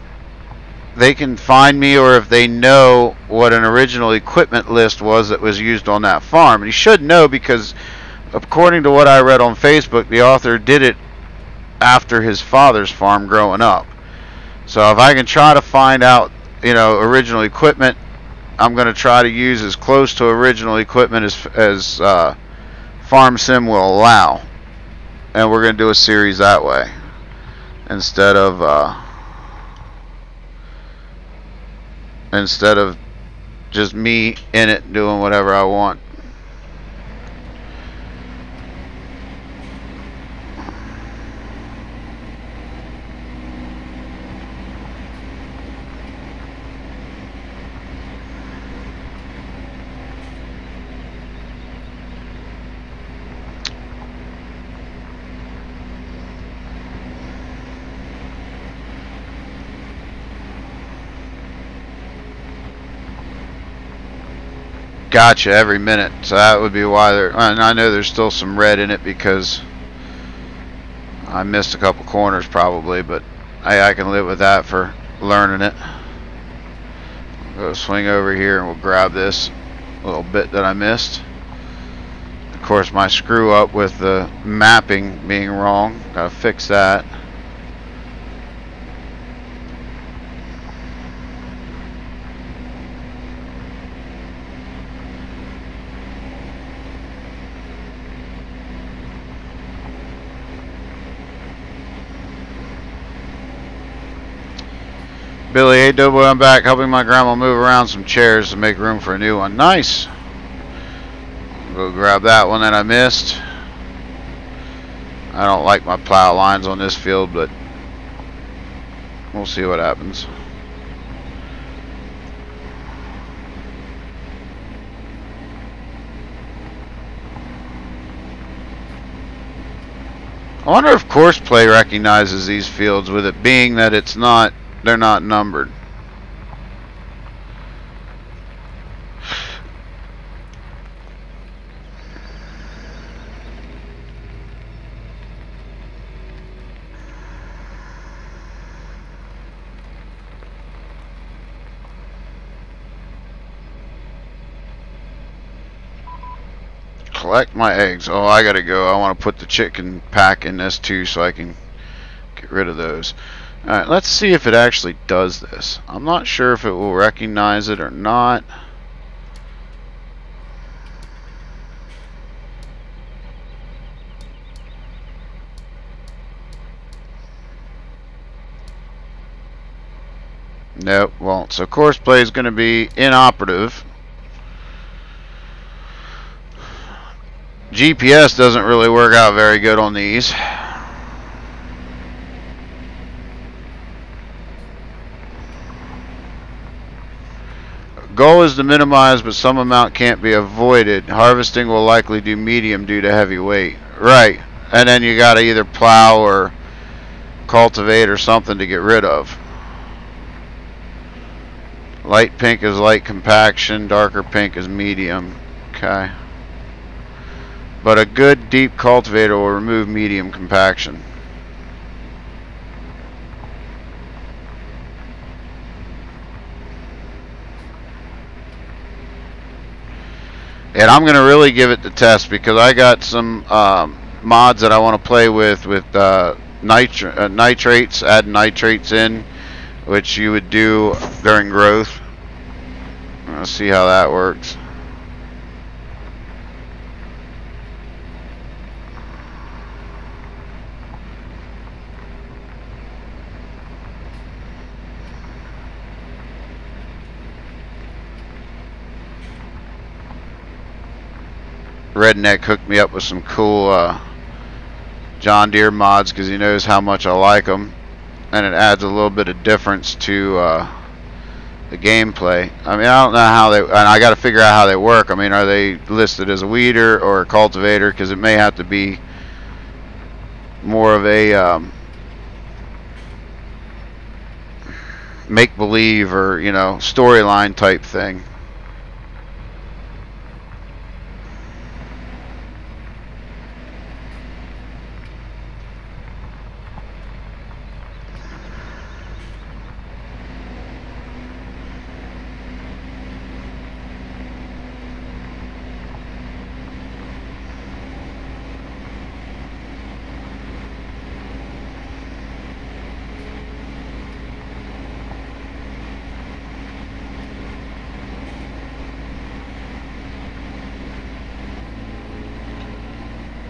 they can find me or if they know what an original equipment list was that was used on that farm. And he should know, because according to what I read on Facebook, the author did it after his father's farm growing up. So if I can try to find out, you know, original equipment, I'm going to try to use as close to original equipment as Farm Sim will allow, and we're going to do a series that way instead of just me in it doing whatever I want. Gotcha, every minute. So that would be why there. And I know there's still some red in it because I missed a couple corners probably, but I can live with that for learning it. Go swing over here and we'll grab this little bit that I missed. Of course, my screw up with the mapping being wrong. Gotta fix that. Billy, hey DoughBoy, I'm back helping my grandma move around some chairs to make room for a new one. Nice. Go grab that one that I missed. I don't like my plow lines on this field, but we'll see what happens. I wonder if Courseplay recognizes these fields, with it being that they're not numbered. Collect my eggs. Oh, I gotta go. I want to put the chicken pack in this too so I can get rid of those. Alright, let's see if it actually does this. I'm not sure if it will recognize it or not. Nope, well, so Courseplay is going to be inoperative. GPS doesn't really work out very good on these. Goal is to minimize, but some amount can't be avoided. Harvesting will likely do medium due to heavy weight. Right, and then you got to either plow or cultivate or something to get rid of. Light pink is light compaction, darker pink is medium. Okay. But a good deep cultivator will remove medium compaction. And I'm going to really give it the test because I got some mods that I want to play with nitrates, add nitrates in, which you would do during growth. Let's see how that works. Redneck hooked me up with some cool John Deere mods because he knows how much I like them, and it adds a little bit of difference to the gameplay. I mean, I don't know how they, and I got to figure out how they work. I mean, are they listed as a weeder or a cultivator? Because it may have to be more of a make-believe or, you know, storyline type thing.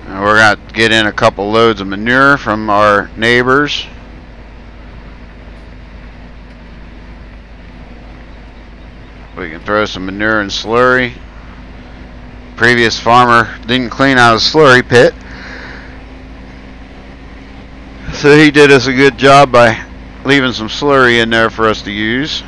We're going to get in a couple loads of manure from our neighbors. We can throw some manure and slurry. Previous farmer didn't clean out his slurry pit, so he did us a good job by leaving some slurry in there for us to use.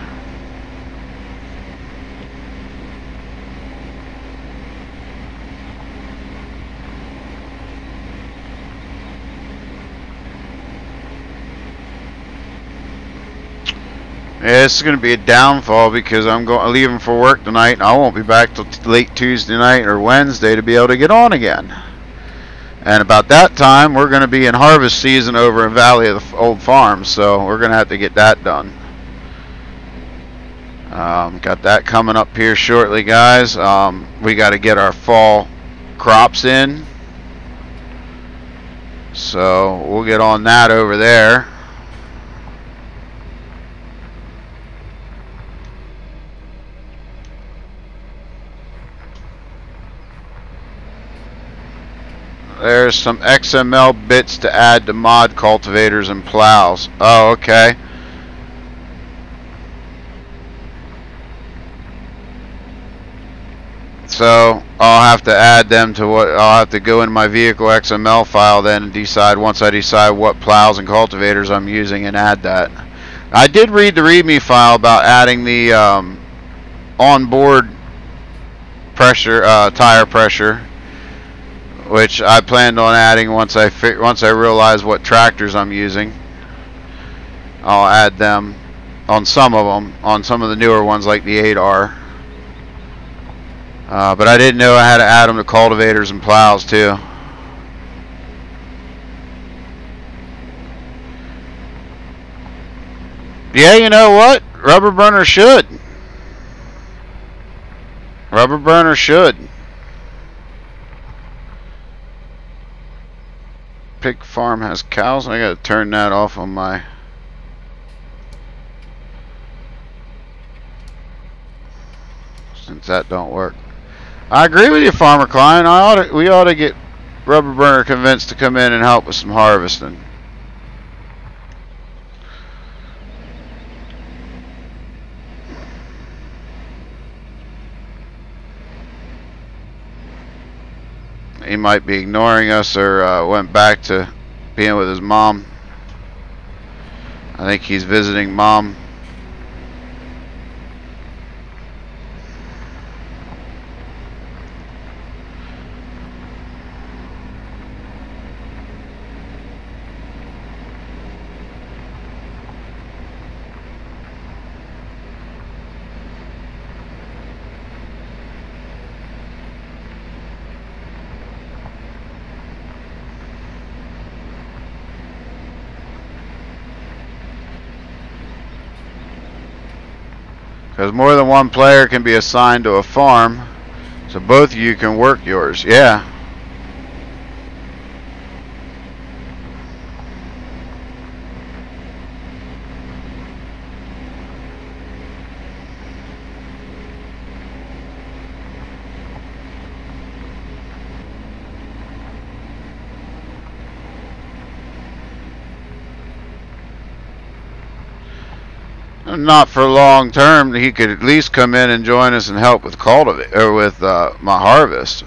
Yeah, this is going to be a downfall because I'm leaving for work tonight, and I won't be back till late Tuesday night or Wednesday to be able to get on again. And about that time, we're going to be in harvest season over in Valley of the Old Farm, so we're going to have to get that done. Got that coming up here shortly, guys. We got to get our fall crops in, so we'll get on that over there. There's some XML bits to add to mod cultivators and plows. Oh, okay. So I'll have to add them to what I'll have to go in my vehicle XML file then and decide, once I decide what plows and cultivators I'm using, and add that. I did read the README file about adding the onboard pressure, tire pressure, which I planned on adding once I realize what tractors I'm using. I'll add them on some of them, on some of the newer ones like the 8R. But I didn't know I had to add them to cultivators and plows too. Yeah, you know what? Rubber burner should. Rubber burner should. Pig farm has cows. I gotta turn that off on my. Since that don't work. I agree with you, Farmer Klein. We ought to get Rubber Burner convinced to come in and help with some harvesting. He might be ignoring us, or went back to being with his mom. I think he's visiting mom. Because more than one player can be assigned to a farm, so both of you can work yours. Yeah. Not for long term. He could at least come in and join us and help with cultivate or with my harvest.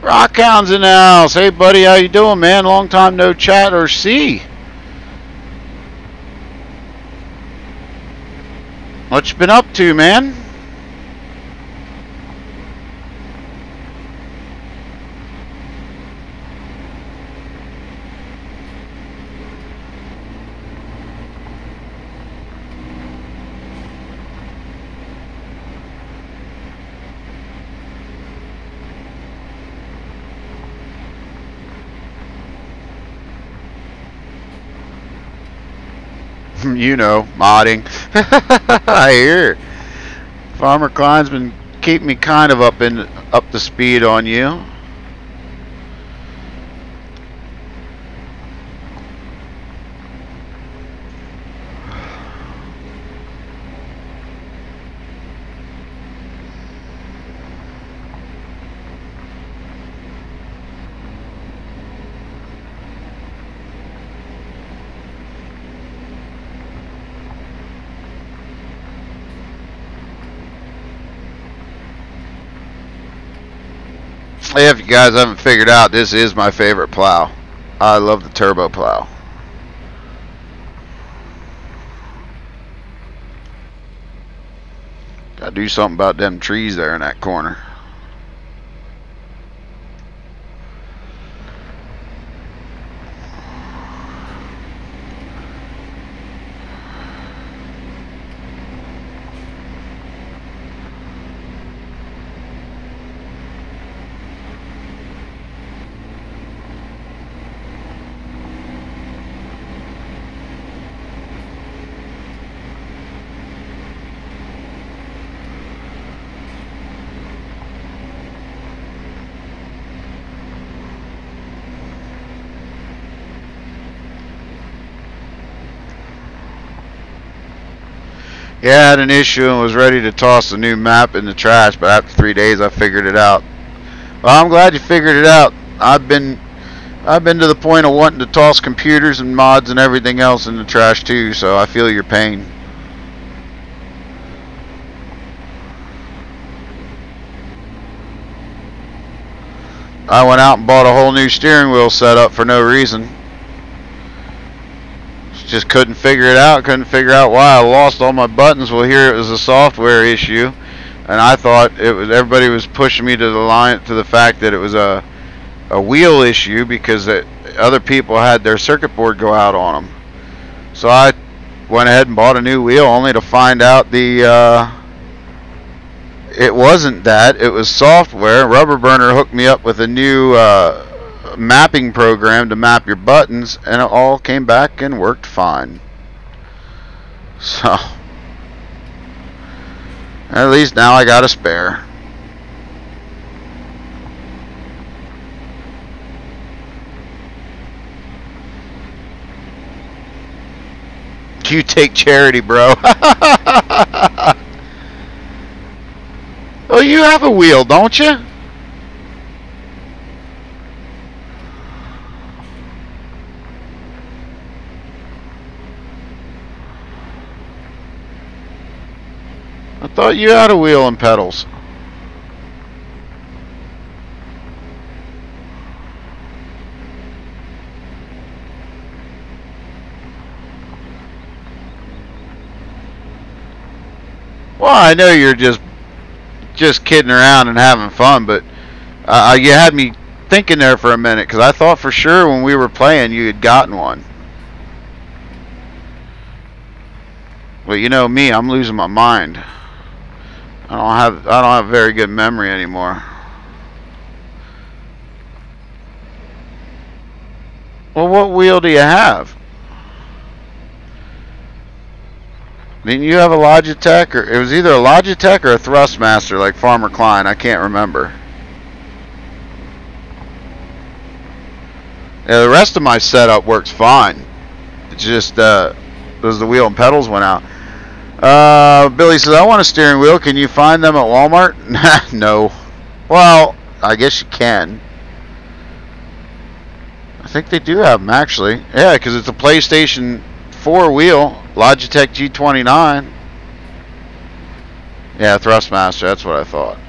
Rockhound's in the house. Hey buddy, how you doing, man? Long time no chat or see. What you been up to, man? You know, modding. I hear. Farmer Klein's been keeping me kind of up to speed on you. If you guys haven't figured out, this is my favorite plow. I love the turbo plow. Gotta do something about them trees there in that corner. Yeah, I had an issue and was ready to toss the new map in the trash, but after 3 days I figured it out. Well, I'm glad you figured it out. I've been to the point of wanting to toss computers and mods and everything else in the trash too, so I feel your pain. I went out and bought a whole new steering wheel setup for no reason. Just couldn't figure it out. Couldn't figure out why I lost all my buttons. Well, here it was a software issue, and I thought it was everybody was pushing me to the fact that it was a wheel issue because other people had their circuit board go out on them. So I went ahead and bought a new wheel, only to find out it wasn't that. It was software. Rubber Burner hooked me up with a new mapping program to map your buttons, and it all came back and worked fine. So at least now I got a spare. You take charity, bro. Well, you have a wheel, don't you? I thought you had a wheel and pedals. Well, I know you're just kidding around and having fun, but you had me thinking there for a minute, because I thought for sure when we were playing you had gotten one. But you know me, I'm losing my mind. I don't have very good memory anymore. Well, what wheel do you have? Didn't you have a Logitech? Or it was either a Logitech or a Thrustmaster like Farmer Klein. I can't remember. Yeah, the rest of my setup works fine. It's just because the wheel and pedals went out. Billy says, I want a steering wheel. Can you find them at Walmart? No. Well, I guess you can. I think they do have them, actually. Yeah, because it's a PlayStation 4 wheel. Logitech G29. Yeah, Thrustmaster. That's what I thought.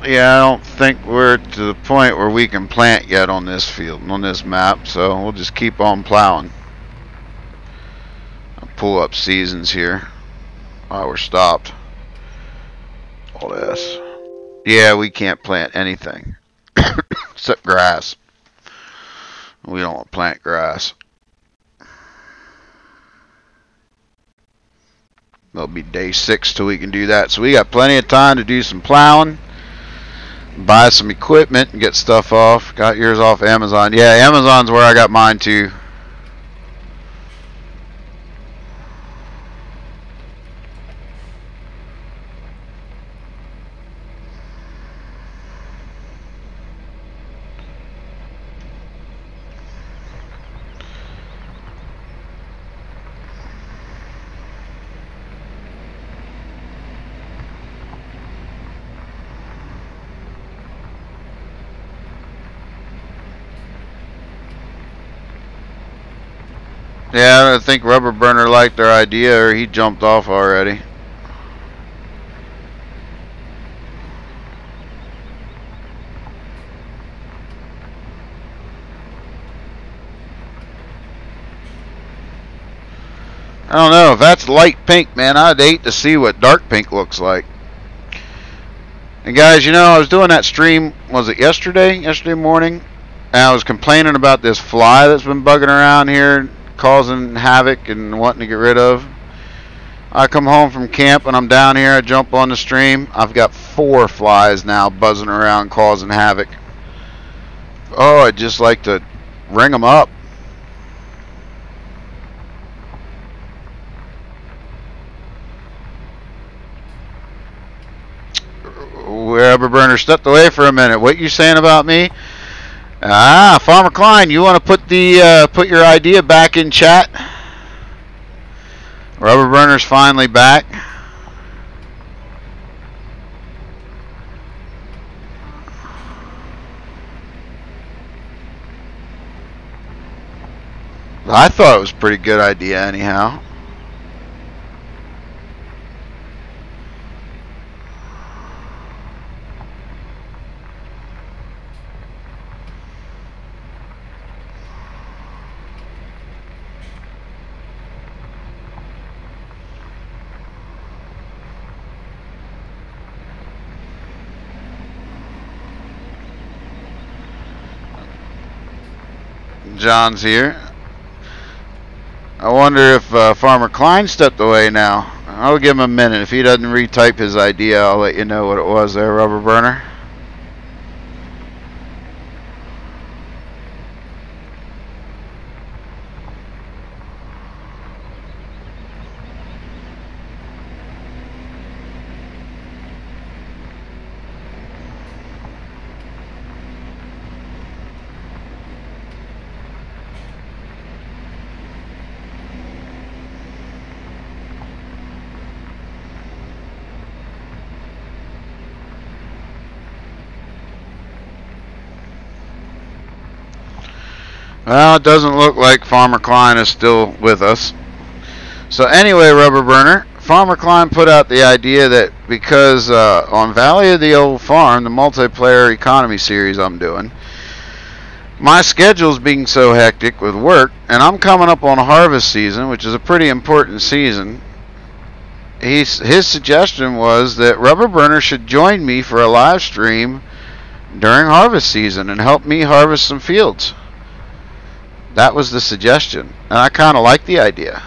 Yeah, I don't think we're to the point where we can plant yet on this field, on this map, so we'll just keep on plowing. I'll pull up seasons here. Oh, we're stopped. All this. Yeah, we can't plant anything except grass. We don't plant grass. It'll be day 6 till we can do that, so we got plenty of time to do some plowing. Buy some equipment and get stuff off. Got yours off Amazon. Yeah, Amazon's where I got mine too. Yeah, I think Rubber Burner liked their idea, or he jumped off already. I don't know, if that's light pink, man, I'd hate to see what dark pink looks like. And guys, you know, I was doing that stream, was it yesterday? Yesterday morning? And I was complaining about this fly that's been bugging around here, causing havoc and wanting to get rid of. I come home from camp and I'm down here, I jump on the stream. I've got 4 flies now buzzing around causing havoc. Oh, I'd just like to ring them up. Rubber Burner stepped away for a minute. What you saying about me? Ah, Farmer Klein, you want to put the put your idea back in chat? Rubber Burner's finally back. I thought it was a pretty good idea anyhow. John's here. I wonder if Farmer Klein stepped away now. I'll give him a minute. If he doesn't retype his idea, I'll let you know what it was there, Rubber Burner. Well, it doesn't look like Farmer Klein is still with us. So anyway, Rubber Burner, Farmer Klein put out the idea that because on Valley of the Old Farm, the multiplayer economy series I'm doing, my schedule's being so hectic with work, and I'm coming up on harvest season, which is a pretty important season. his suggestion was that Rubber Burner should join me for a live stream during harvest season and help me harvest some fields. That was the suggestion, and I kind of like the idea.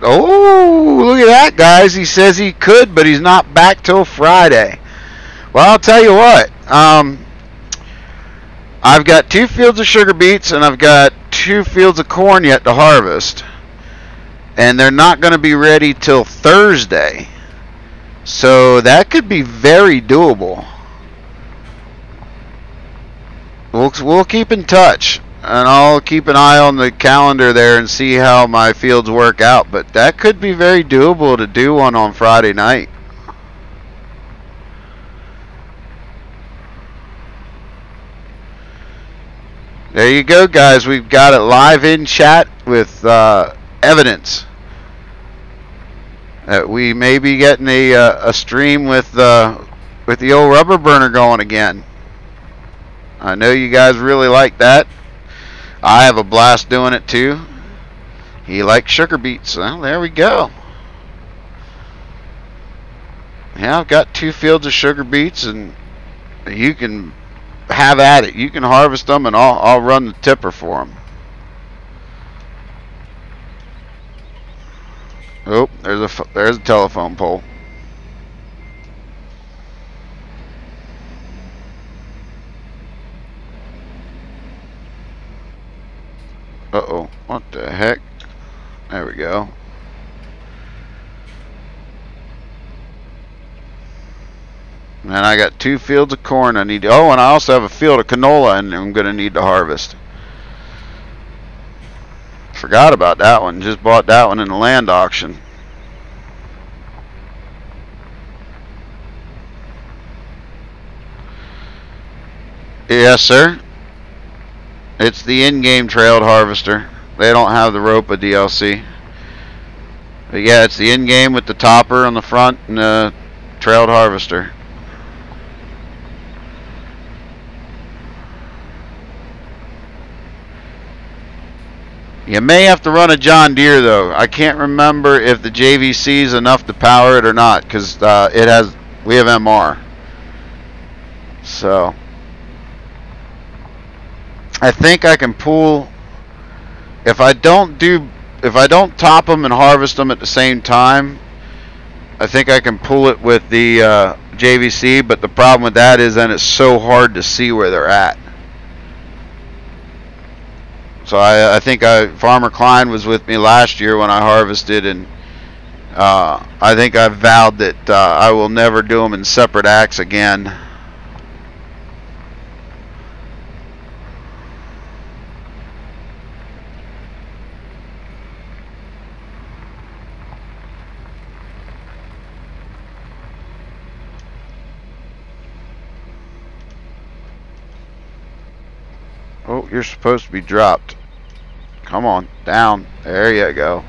Oh, look at that, guys. He says he could, but he's not back till Friday. Well, I'll tell you what. I've got 2 fields of sugar beets, and I've got 2 fields of corn yet to harvest. And they're not going to be ready till Thursday. So that could be very doable. We'll keep in touch. And I'll keep an eye on the calendar there and see how my fields work out. But that could be very doable to do one on Friday night. There you go, guys. We've got it live in chat with evidence that we may be getting a stream with the old Rubber Burner going again. I know you guys really like that. I have a blast doing it too. He likes sugar beets. Well, there we go. Yeah, I've got 2 fields of sugar beets, and you can have at it. You can harvest them, and I'll run the tipper for them. Oh, there's a telephone pole. Uh-oh, what the heck? There we go. And I got 2 fields of corn I need to, oh, and I also have a field of canola and I'm going to need to harvest. Forgot about that one. Just bought that one in the land auction. Yes, sir. It's the in-game trailed harvester. They don't have the Ropa DLC. But yeah, it's the in-game with the topper on the front and the trailed harvester. You may have to run a John Deere though. I can't remember if the JVC is enough to power it or not, because we have MR. So I think I can pull, if I don't top them and harvest them at the same time, I think I can pull it with the JVC, but the problem with that is then it's so hard to see where they're at. So I think Farmer Klein was with me last year when I harvested, and I think I vowed that I will never do them in separate acts again. Oh, you're supposed to be dropped. Come on, down. There you go.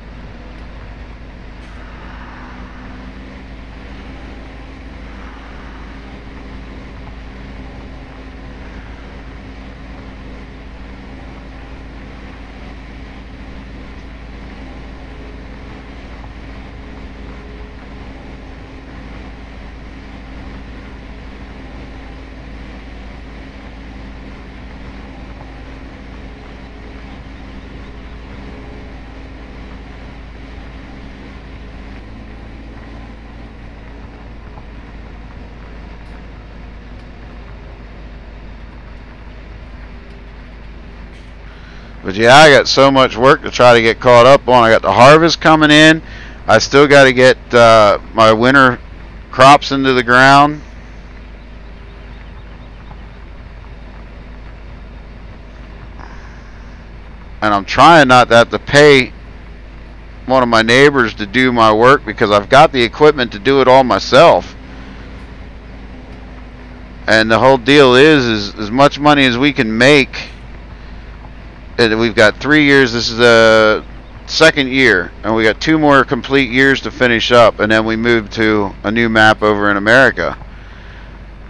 But yeah, I got so much work to try to get caught up on. I got the harvest coming in. I still got to get my winter crops into the ground. and I'm trying not to have to pay one of my neighbors to do my work because I've got the equipment to do it all myself. And the whole deal is as much money as we can make. And we've got 3 years. This is the second year, and we got 2 more complete years to finish up, and then we move to a new map over in America.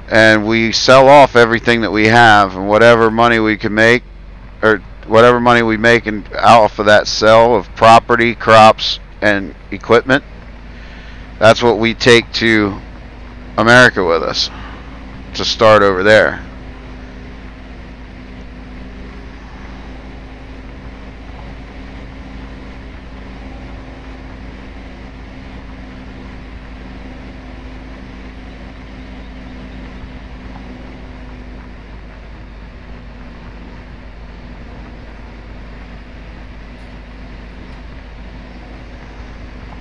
And we sell off everything that we have, and whatever money we can make, or whatever money we make off of that sell of property, crops, and equipment, that's what we take to America with us to start over there.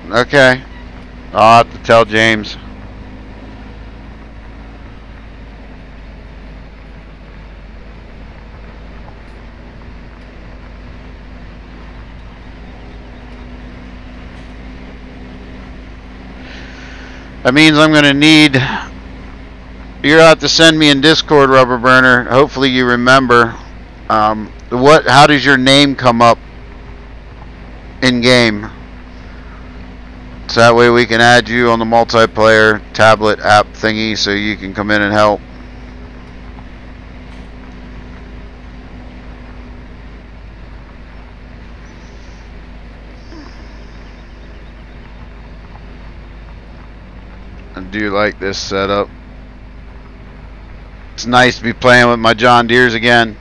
Okay, I'll have to tell James. That means I'm going to need, you're going to have to send me in Discord, Rubber Burner. Hopefully you remember. How does your name come up in game? So that way we can add you on the multiplayer tablet app thingy so you can come in and help. I do like this setup. It's nice to be playing with my John Deeres again.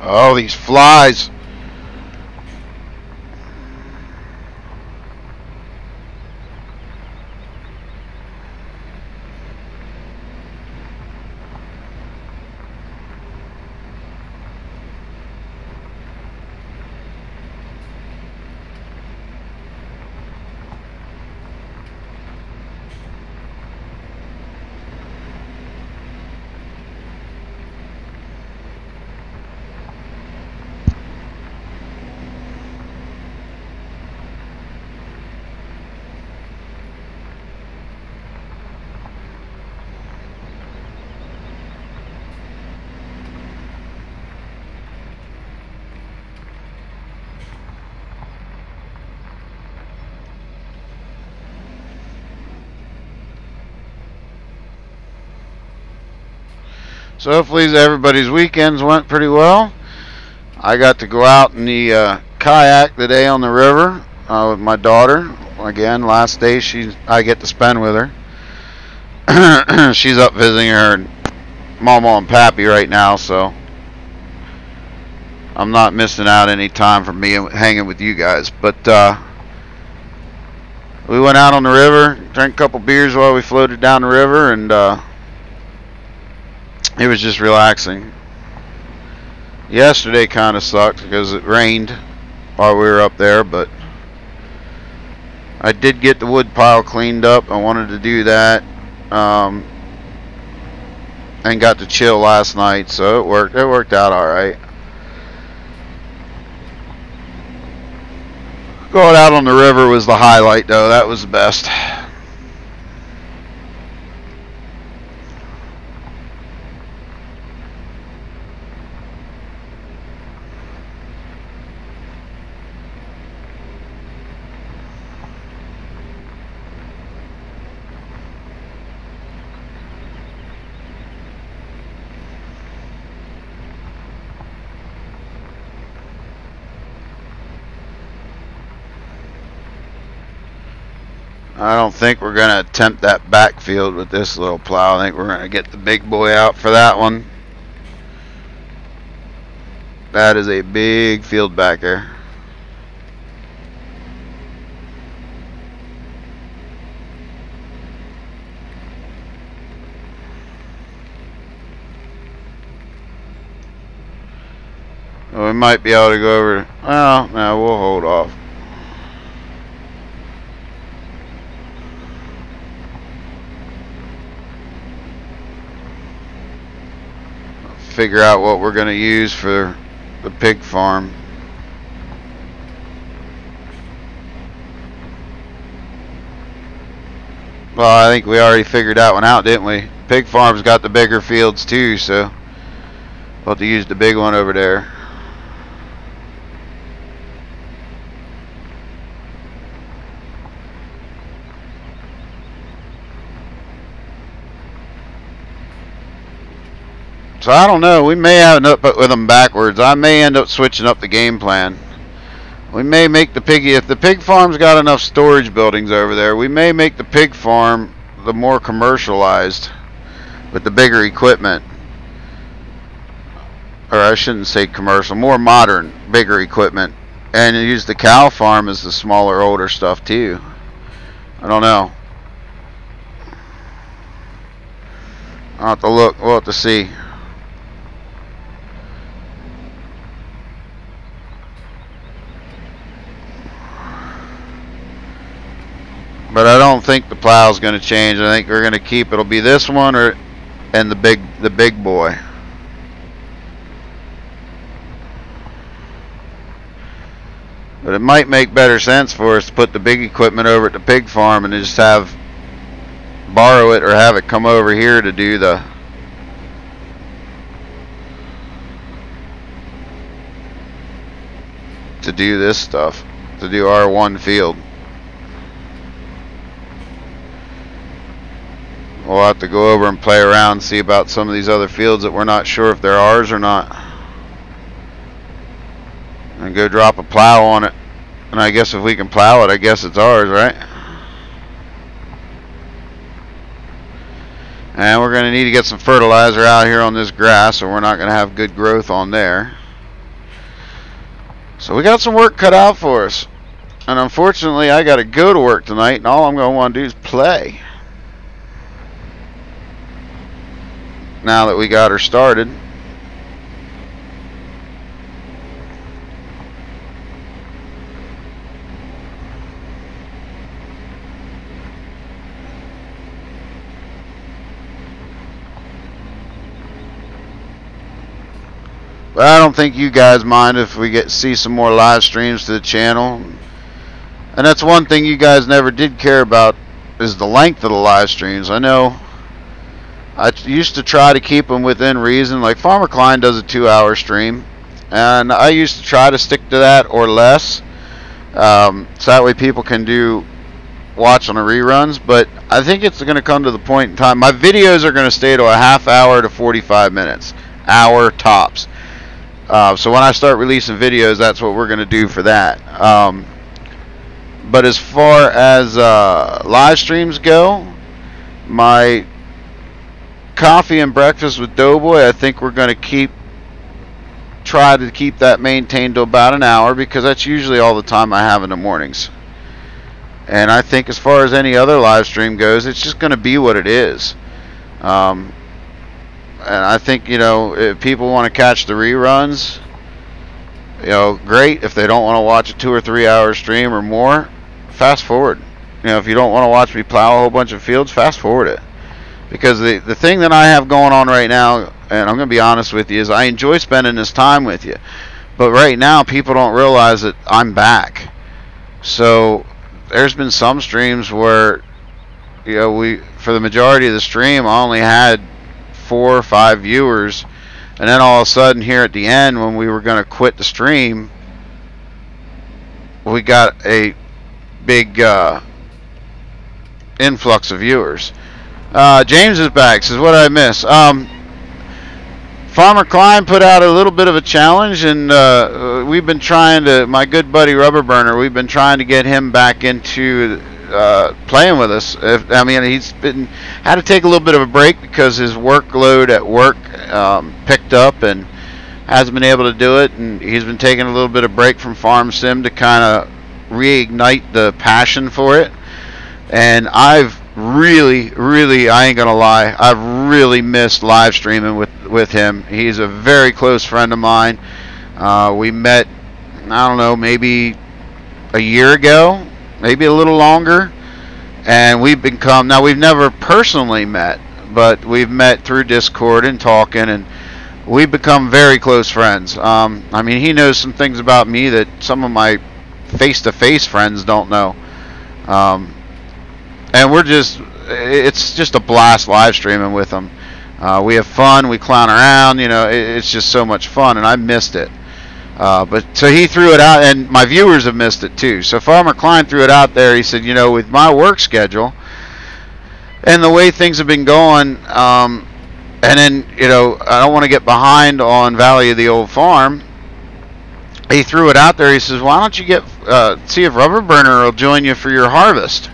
Oh, these flies. So hopefully everybody's weekends went pretty well. I got to go out in the kayak today on the river with my daughter. Again, last day I get to spend with her. She's up visiting her mama and pappy right now, so I'm not missing out any time from me hanging with you guys. But we went out on the river, drank a couple beers while we floated down the river, and it was just relaxing. Yesterday kind of sucked because it rained while we were up there, but I did get the wood pile cleaned up. I wanted to do that, and got to chill last night, so it worked out all right. Going out on the river was the highlight, though. That was the best. I don't think we're going to attempt that backfield with this little plow. I think we're going to get the big boy out for that one. That is a big field back there. Well, we might be able to go over. Well, no, we'll hold off. Figure out what we're going to use for the pig farm. Well, I think we already figured that one out, didn't we? Pig farm's got the bigger fields too, so we'll have to use the big one over there. So I don't know. We may end up with them backwards. I may end up switching up the game plan. We may make the piggy, if the pig farm's got enough storage buildings over there, we may make the pig farm the more commercialized with the bigger equipment. Or I shouldn't say commercial, more modern, bigger equipment. And use the cow farm as the smaller, older stuff too. I don't know. I'll have to look. We'll have to see. But I don't think the plow's going to change. I think we're going to keep. It'll be this one and the big boy. But it might make better sense for us to put the big equipment over at the pig farm and just borrow it or have it come over here to do this stuff, to do our one field. We'll have to go over and play around and see about some of these other fields that we're not sure if they're ours or not. And go drop a plow on it. And I guess if we can plow it, I guess it's ours, right? And we're going to need to get some fertilizer out here on this grass, or we're not going to have good growth on there. So we got some work cut out for us. And unfortunately, I got to go to work tonight, and all I'm going to want to do is play. Now that we got her started. But I don't think you guys mind if we see some more live streams to the channel. And that's one thing you guys never did care about, is the length of the live streams. I know I used to try to keep them within reason. Like Farmer Klein does a 2-hour stream, and I used to try to stick to that or less, so that way people can watch on the reruns. But I think it's going to come to the point in time. My videos are going to stay to a half hour to 45 minutes, hour tops. So when I start releasing videos, that's what we're going to do for that. But as far as live streams go, my coffee and breakfast with DoughBoy, I think we're going to try to keep that maintained to about an hour, because that's usually all the time I have in the mornings. And I think as far as any other live stream goes, it's just going to be what it is. And I think, if people want to catch the reruns, great. If they don't want to watch a 2 or 3 hour stream or more, fast forward. If you don't want to watch me plow a whole bunch of fields, fast forward it. Because the thing that I have going on right now, and I'm going to be honest with you, is I enjoy spending this time with you. But right now, people don't realize that I'm back. So there's been some streams where, for the majority of the stream, I only had 4 or 5 viewers. And then all of a sudden, here at the end, when we were going to quit the stream, we got a big influx of viewers. James is back. Says, what did I miss? Farmer Klein put out a little bit of a challenge, and we've been trying to, my good buddy Rubber Burner, we've been trying to get him back into playing with us. I mean, he's had to take a little bit of a break because his workload at work picked up and hasn't been able to do it, and he's been taking a little bit of break from Farm Sim to kind of reignite the passion for it. And I've really, I ain't gonna lie, I've really missed live streaming with him. He's a very close friend of mine. We met, I don't know, maybe a year ago, maybe a little longer, and we've become, now we've never personally met, but we've met through Discord and talking, and we've become very close friends. I mean, he knows some things about me that some of my face-to-face friends don't know. And it's just a blast live streaming with him. We have fun, we clown around, you know, it's just so much fun, and I missed it. But so he threw it out, and my viewers have missed it too. So Farmer Klein threw it out there. He said, you know, with my work schedule and the way things have been going, and then, you know, I don't want to get behind on Valley of the Old Farm. He threw it out there. He says, why don't you see if Rubber Burner will join you for your harvest?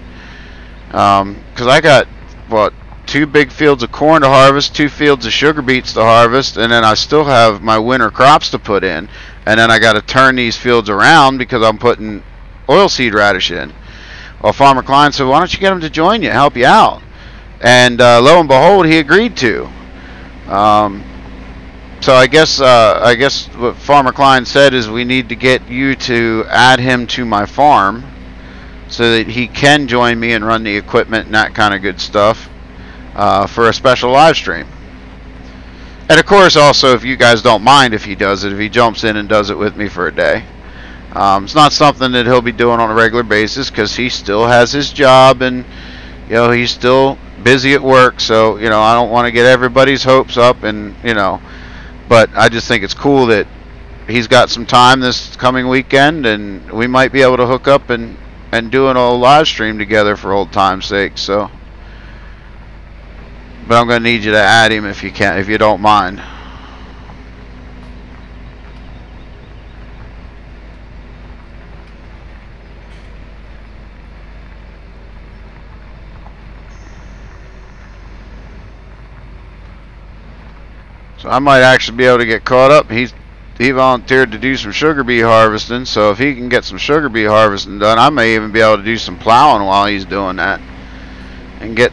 Because I got, what, 2 big fields of corn to harvest, 2 fields of sugar beets to harvest, and then I still have my winter crops to put in. And then I got to turn these fields around because I'm putting oilseed radish in. Well, Farmer Klein said, why don't you get him to join you, help you out? And lo and behold, he agreed to. So I guess what Farmer Klein said is we need to get you to add him to my farm so that he can join me and run the equipment and that kind of good stuff for a special live stream. And of course, also, if you guys don't mind if he does it, if he jumps in and does it with me for a day. It's not something that he'll be doing on a regular basis because he still has his job and, you know, he's still busy at work. So, you know, I don't want to get everybody's hopes up, and, you know, but I just think it's cool that he's got some time this coming weekend, and we might be able to hook up and do an old live stream together for old time's sake. So, but I'm going to need you to add him if you don't mind. So I might actually be able to get caught up. He volunteered to do some sugar bee harvesting, so if he can get some sugar bee harvesting done, I may even be able to do some plowing while he's doing that and get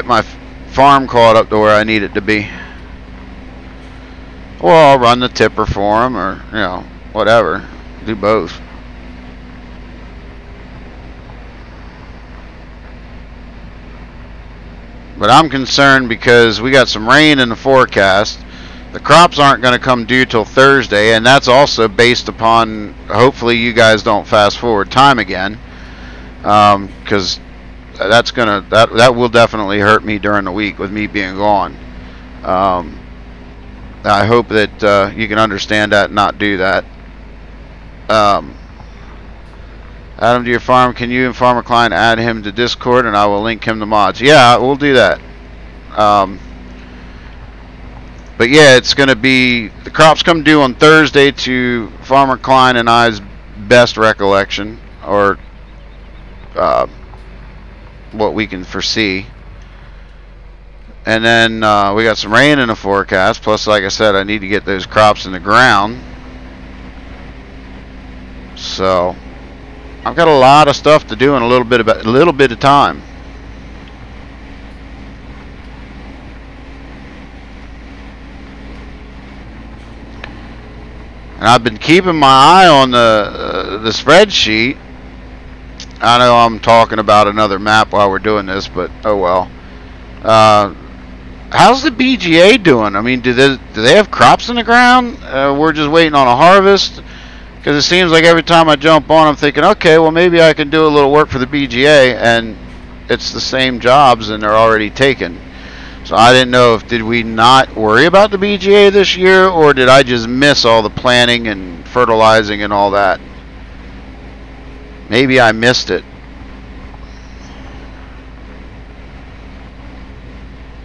my farm caught up to where I need it to be. Or I'll run the tipper for him, or, you know, whatever. Do both. But I'm concerned because we got some rain in the forecast. The crops aren't going to come due till Thursday, and that's also based upon, hopefully you guys don't fast forward time again, because that will definitely hurt me during the week with me being gone. I hope that you can understand that and not do that. Add him to your farm. Can you and Farmer Klein add him to Discord, and I will link him to mods? Yeah, we'll do that. But yeah, it's going to be, the crops come due on Thursday to Farmer Klein and I's best recollection, or what we can foresee. And then we got some rain in the forecast, plus, like I said, I need to get those crops in the ground. So I've got a lot of stuff to do in a little bit of time. And I've been keeping my eye on the spreadsheet. I know I'm talking about another map while we're doing this, but oh well. How's the BGA doing? I mean, do they have crops in the ground? We're just waiting on a harvest? Because it seems like every time I jump on, I'm thinking, okay, well, maybe I can do a little work for the BGA, and it's the same jobs, and they're already taken. So I didn't know did we not worry about the BGA this year, or did I just miss all the planting and fertilizing and all that? Maybe I missed it.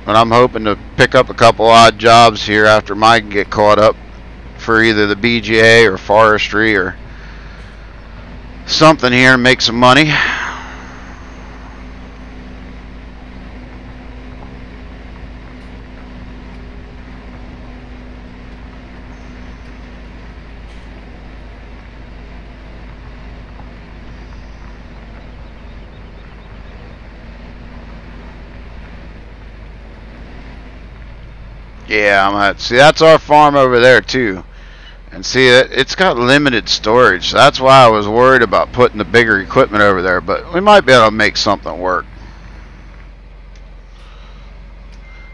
But I'm hoping to pick up a couple odd jobs here after mine get caught up for either the BGA or forestry or something here and make some money. Yeah, see, that's our farm over there too. And see, it's got limited storage. So that's why I was worried about putting the bigger equipment over there. But we might be able to make something work.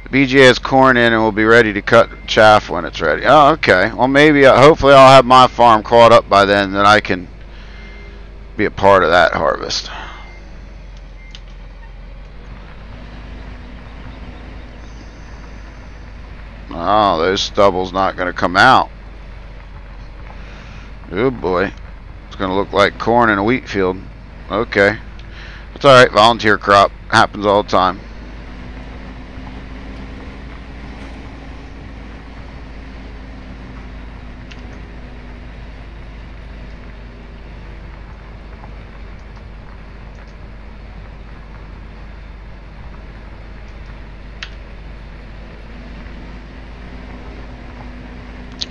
The BGA has corn in and we'll be ready to cut chaff when it's ready. Oh, okay. Well, maybe, hopefully I'll have my farm caught up by then, that I can be a part of that harvest. Oh, those stubble's not going to come out. Oh boy. It's going to look like corn in a wheat field. Okay. It's alright, volunteer crop. Happens all the time.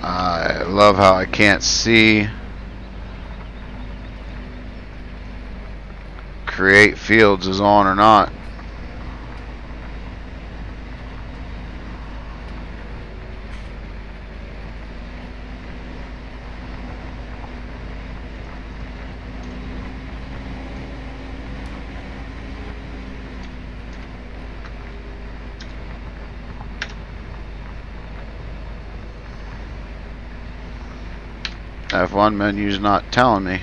I love how I can't see create fields is on or not. F1 menu's not telling me.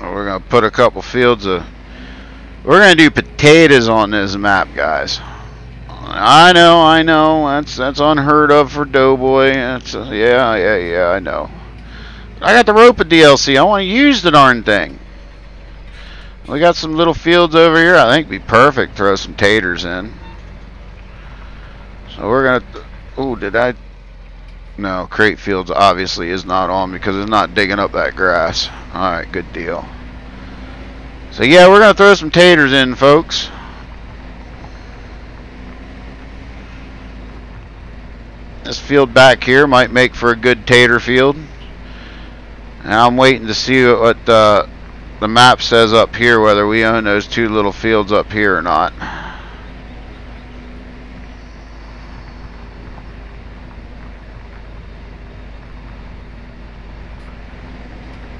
We're gonna put a couple fields of. We're gonna do potatoes on this map, guys. I know. That's unheard of for DoughBoy. That's yeah. I know. I got the Ropa DLC. I want to use the darn thing. We got some little fields over here. I think it'd be perfect. Throw some taters in. So we're gonna. Oh, did I? No, crate fields obviously is not on because it's not digging up that grass. All right, good deal. So yeah, we're gonna throw some taters in, folks. This field back here might make for a good tater field. And I'm waiting to see what the map says up here, whether we own those two little fields up here or not.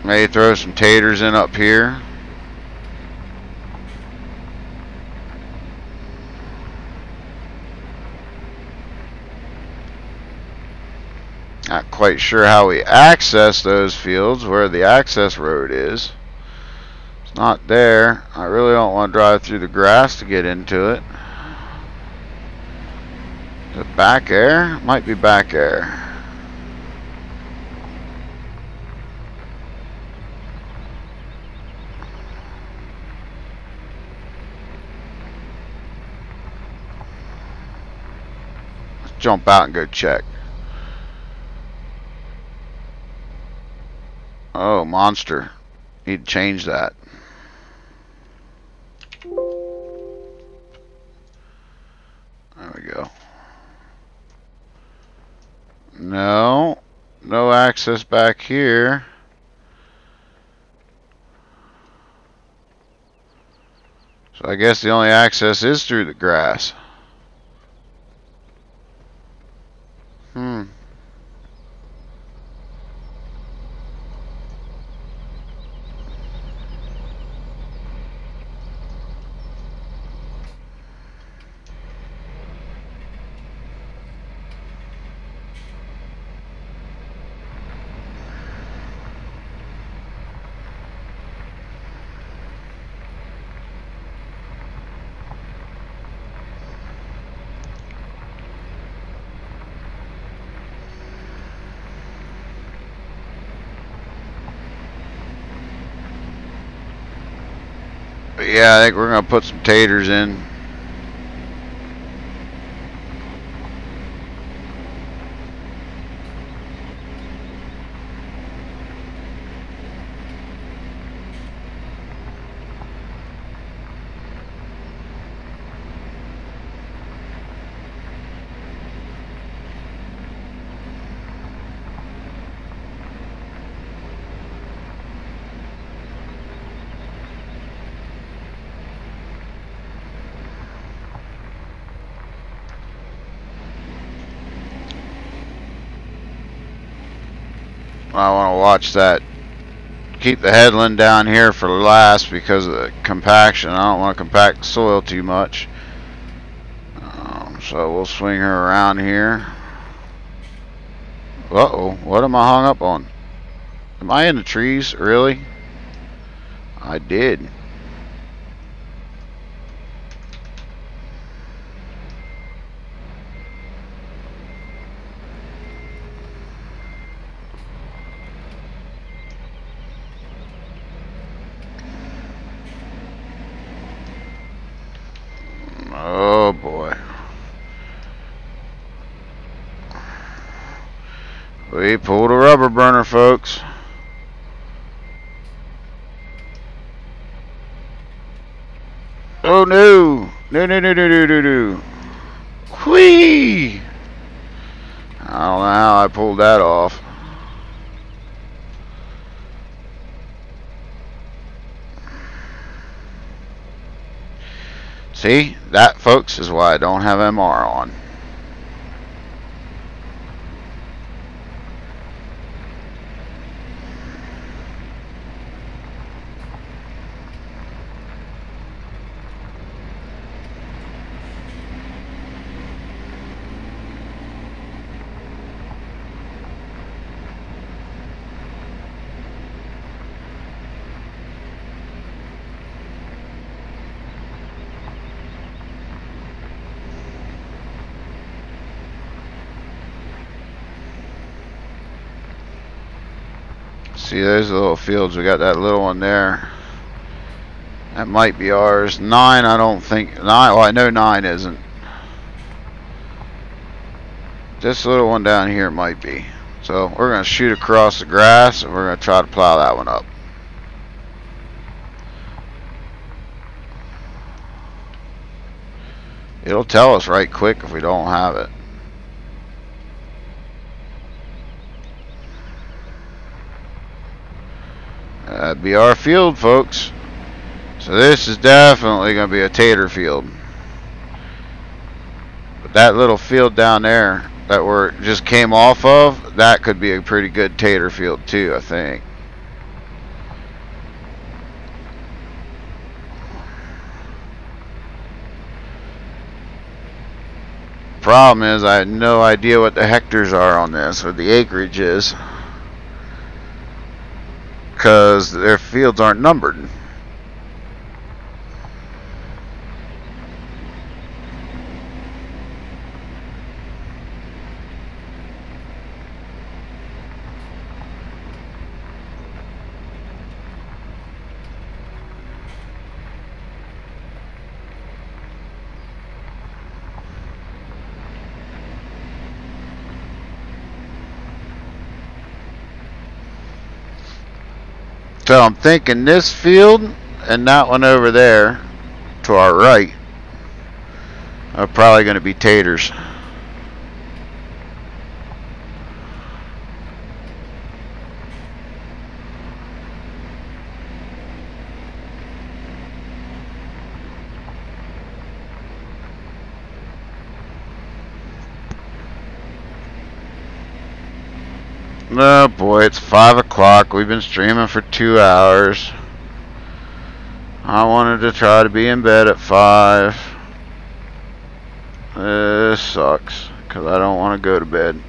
May throw some taters in up here. Not quite sure how we access those fields, where the access road is. It's not there. I really don't want to drive through the grass to get into it. Is it back air? Might be back air. Let's jump out and go check. Oh, monster. He'd change that. There we go. No. No access back here. So I guess the only access is through the grass. But yeah, I think we're going to put some taters in. I want to watch that. Keep the headland down here for last because of the compaction. I don't want to compact soil too much. So we'll swing her around here. Uh-oh, what am I hung up on? Am I in the trees? Really? I did. Oh boy. We pulled a rubber burner, folks. Oh no! No, no, no, no, no, no, no. Whee! I don't know how I pulled that off. See, that, folks, is why I don't have MR on. See, there's the little fields. We got that little one there. That might be ours. 9, I don't think. 9, well, I know 9 isn't. This little one down here might be. So we're going to shoot across the grass and we're going to try to plow that one up. It'll tell us right quick if we don't have it. That'd be our field, folks. So this is definitely going to be a tater field. But that little field down there that we just came off of, that could be a pretty good tater field too, I think. Problem is, I had no idea what the hectares are on this, or the acreage is, because their fields aren't numbered. So I'm thinking this field and that one over there to our right are probably going to be taters. Oh boy, it's 5 o'clock. We've been streaming for 2 hours. I wanted to try to be in bed at 5. This sucks, because I don't want to go to bed.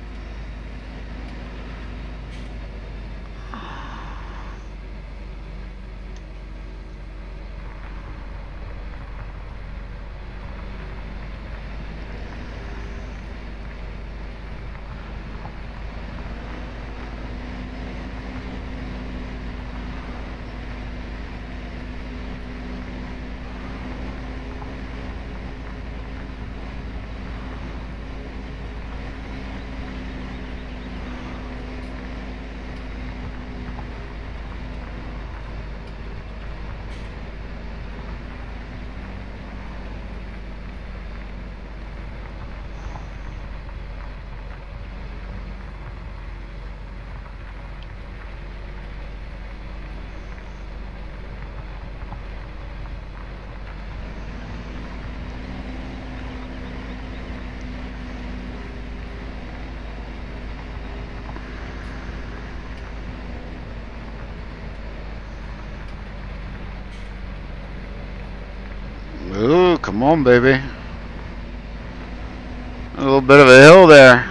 Come on, baby. A little bit of a hill there.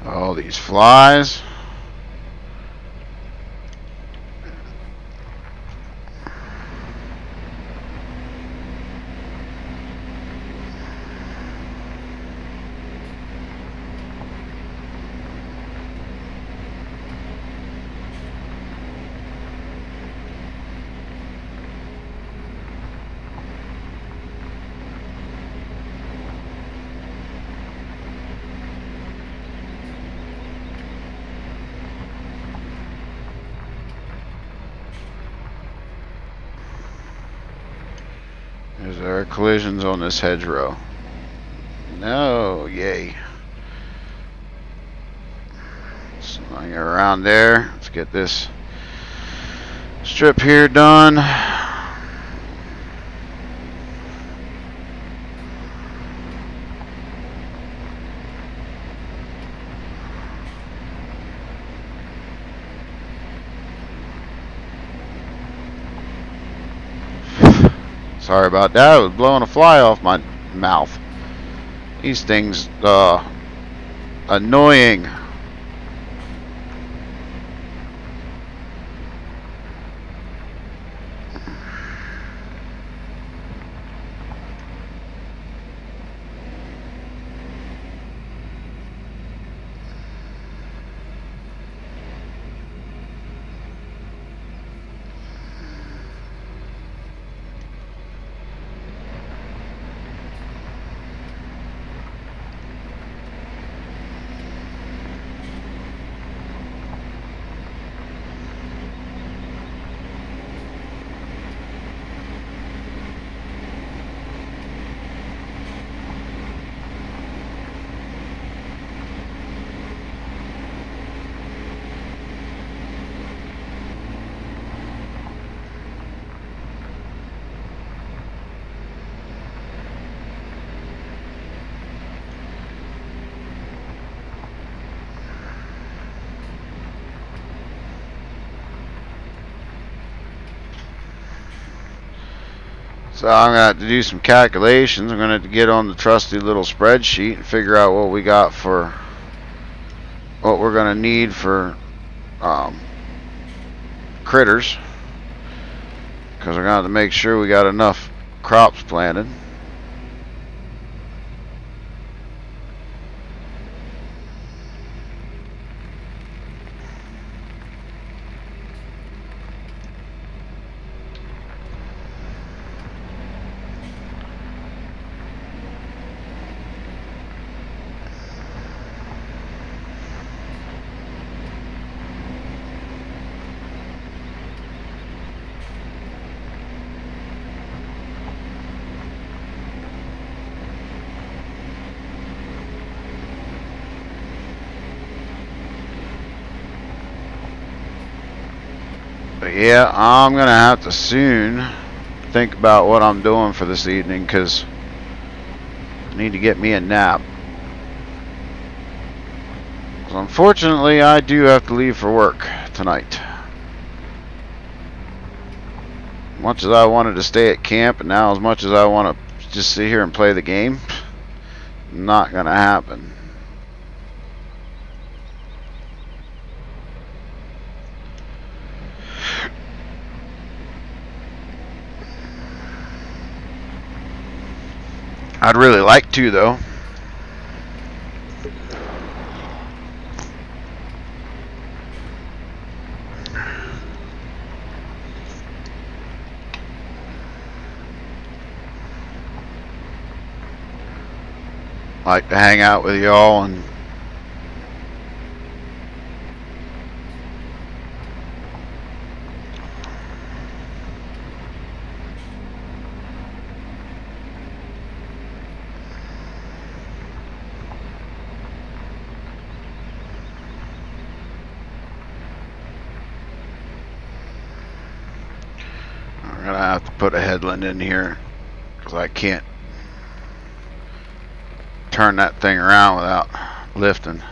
Oh, these flies. There are collisions on this hedgerow. No, yay. Swing around there. Let's get this strip here done. Sorry about that. I was blowing a fly off my mouth. These things, annoying. So I'm going to have to do some calculations. I'm going to have to get on the trusty little spreadsheet and figure out what we got for what we're going to need for critters, because we're going to have to make sure we got enough crops planted. But yeah, I'm gonna have to soon think about what I'm doing for this evening, because I need to get me a nap. So unfortunately, I do have to leave for work tonight. Much as I wanted to stay at camp, and now as much as I want to just sit here and play the game, not gonna happen. I'd really like to, though. Like to hang out with y'all and gonna have to put a headland in here because I can't turn that thing around without lifting,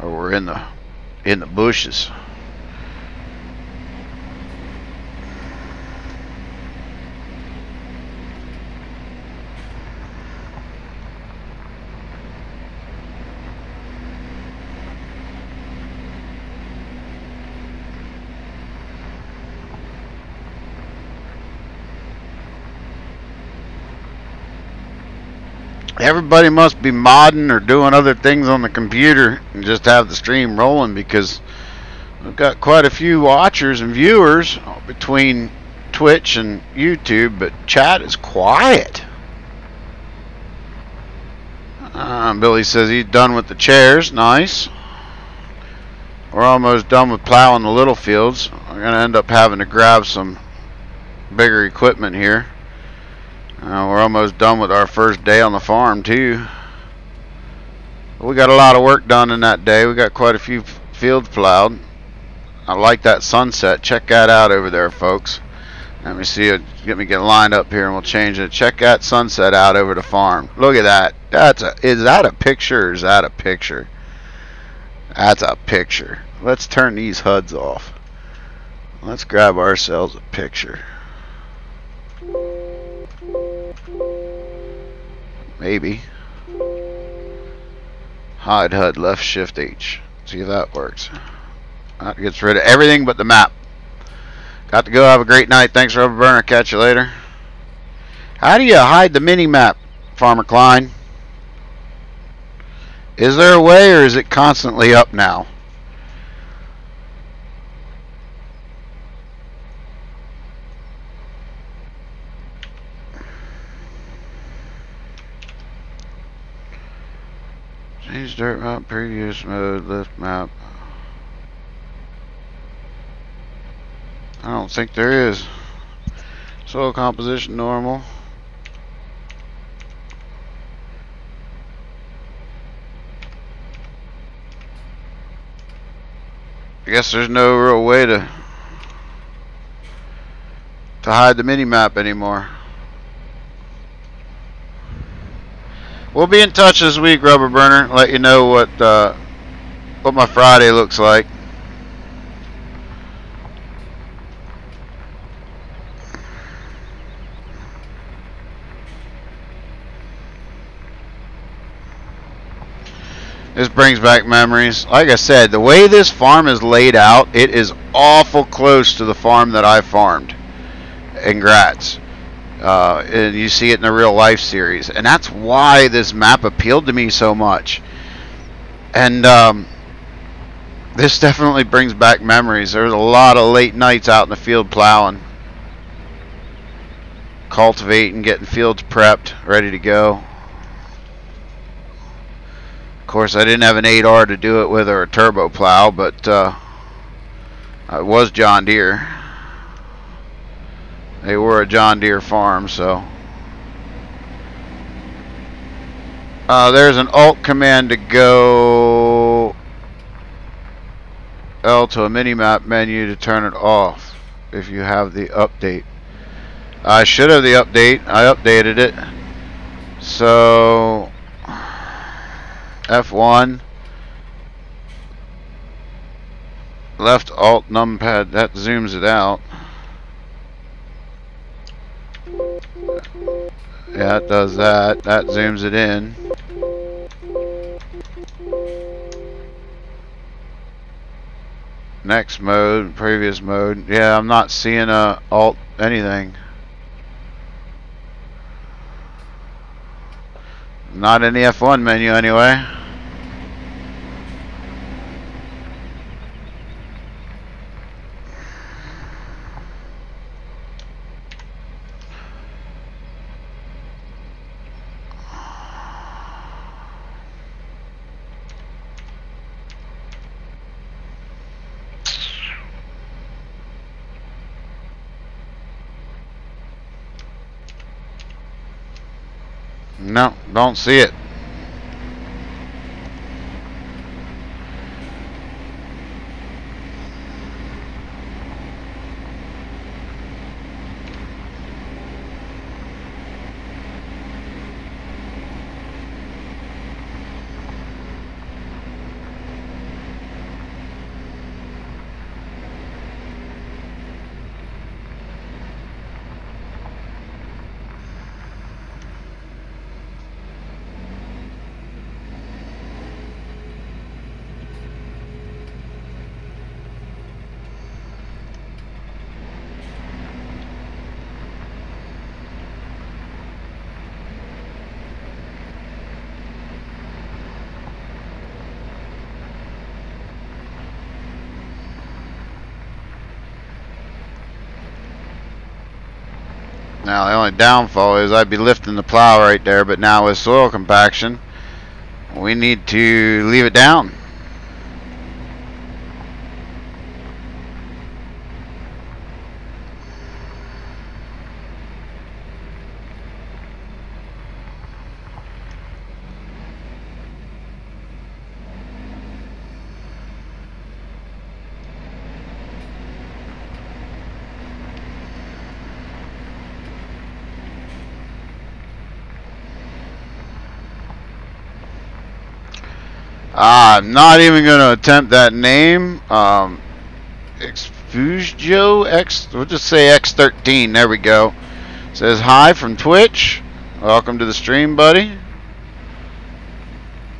or we're in the bushes. Everybody must be modding or doing other things on the computer and just have the stream rolling, because we've got quite a few watchers and viewers between Twitch and YouTube, but chat is quiet. Billy says he's done with the chairs. Nice. We're almost done with plowing the little fields. We're going to end up having to grab some bigger equipment here. We're almost done with our first day on the farm too. We got a lot of work done in that day. We got quite a few fields plowed. I like that sunset. Check that out over there, folks. Let me see it. Get me lined up here and we'll change it. Check that sunset out over the farm. Look at that. Is that a picture or is that a picture? That's a picture. Let's turn these HUDs off. Let's grab ourselves a picture. Maybe. Hide HUD, left shift H. See if that works. That gets rid of everything but the map. Got to go. Have a great night. Thanks, Rubber Burner. Catch you later. How do you hide the mini map, Farmer Klein? Is there a way, or is it constantly up now? Change dirt map, previous mode, lift map. I don't think there is. Soil composition normal. I guess there's no real way to hide the mini map anymore. We'll be in touch this week, Rubber Burner. Let you know what my Friday looks like. This brings back memories. Like I said, the way this farm is laid out, it is awful close to the farm that I farmed in Graz. And you see it in the real life series, and that's why this map appealed to me so much. And this definitely brings back memories. There was a lot of late nights out in the field plowing, cultivating, getting fields prepped, ready to go. Of course, I didn't have an 8R to do it with, or a turbo plow, but it was John Deere. They were a John Deere farm, so. There's an Alt command to go L to a mini-map menu to turn it off if you have the update. I should have the update. I updated it. So F1, left Alt numpad, that zooms it out. Yeah, it does that. That zooms it in. Next mode, previous mode. Yeah, I'm not seeing a Alt anything. Not in the F1 menu anyway. No, don't see it. Now the only downfall is I'd be lifting the plow right there, but now with soil compaction, we need to leave it down. I'm not even going to attempt that name. Exfugio X. We'll just say X13. There we go. Says hi from Twitch. Welcome to the stream, buddy.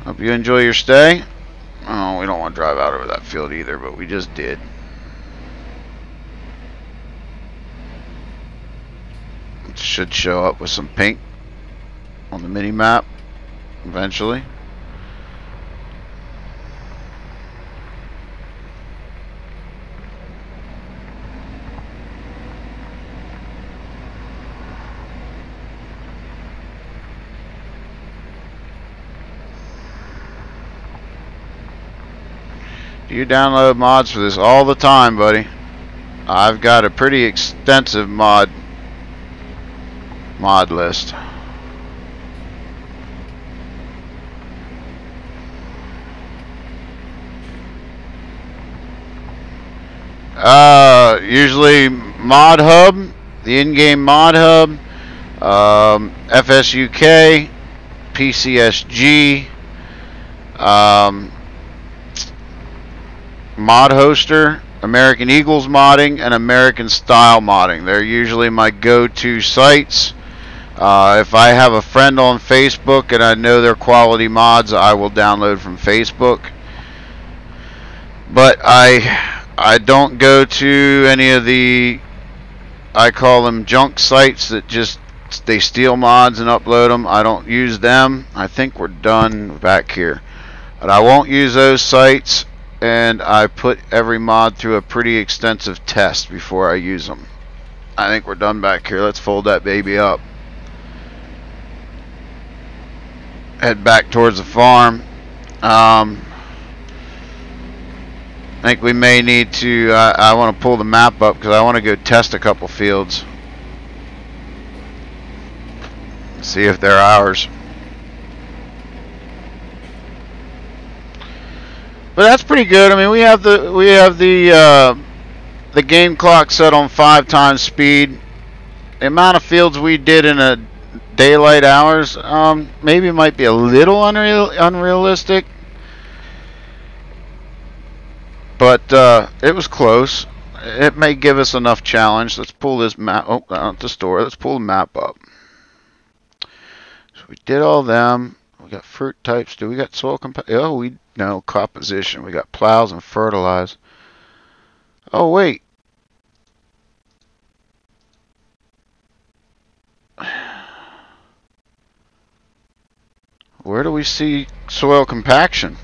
Hope you enjoy your stay. Oh, we don't want to drive out over that field either, but we just did. It should show up with some pink on the mini map eventually. You download mods for this all the time, buddy. I've got a pretty extensive mod list. Usually Mod Hub, the in-game Mod Hub, FSUK, PCSG, Mod Hoster, American Eagles modding, and American Style modding. They're usually my go-to sites. If I have a friend on Facebook and I know they're quality mods, I will download from Facebook. But I don't go to any of the, I call them junk sites that just, they steal mods and upload them. I don't use them. I think we're done back here. But I won't use those sites. And I put every mod through a pretty extensive test before I use them. I think we're done back here. Let's fold that baby up. Head back towards the farm. I think we may need to, I want to pull the map up because I want to go test a couple fields. See if they're ours. But that's pretty good. I mean, we have the game clock set on 5 times speed. The amount of fields we did in a daylight hours, maybe might be a little unrealistic, but it was close. It may give us enough challenge. Let's pull this map. Oh, not the store. Let's pull the map up. So we did all them. We got fruit types. Do we got soil compaction? Oh, no, composition. We got plows and fertilize. Oh, wait. Where do we see soil compaction?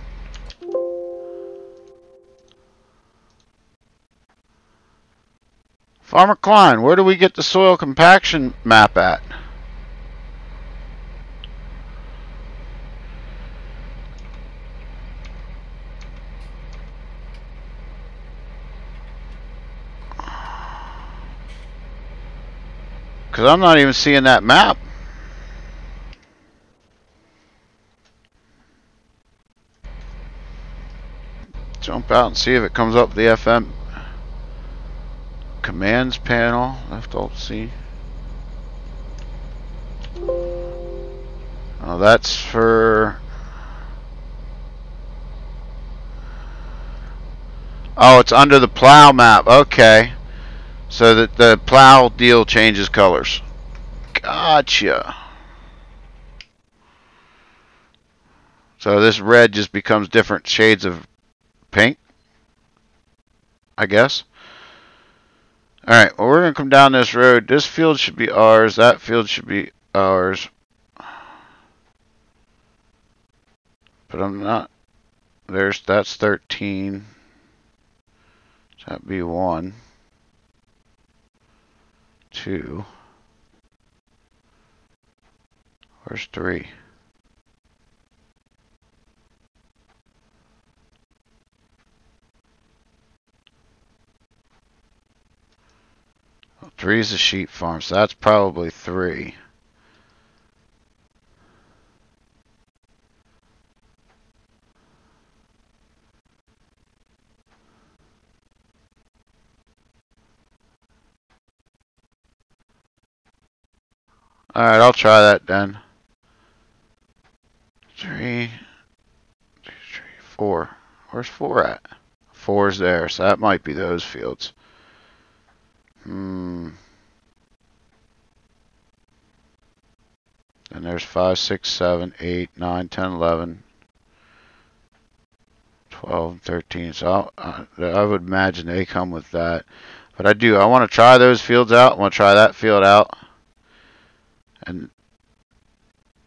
Farmer Klein, where do we get the soil compaction map at? Because I'm not even seeing that map. Jump out and see if it comes up the FM commands panel. Left Alt C. Oh, that's for. Oh, it's under the plow map. Okay. So that the plow deal changes colors. Gotcha. So this red just becomes different shades of pink, I guess. Alright, well, we're going to come down this road. This field should be ours. That field should be ours. But I'm not. That's 13. So that'd be 1, 2. Where's 3? Well, 3 is a sheep farm, so that's probably 3. Alright, I'll try that then. 3, 4. Where's 4 at? 4's there, so that might be those fields. And there's 5, 6, 7, 8, 9, 10, 11, 12, 13. So I would imagine they come with that. But I want to try those fields out. I want to try that field out. And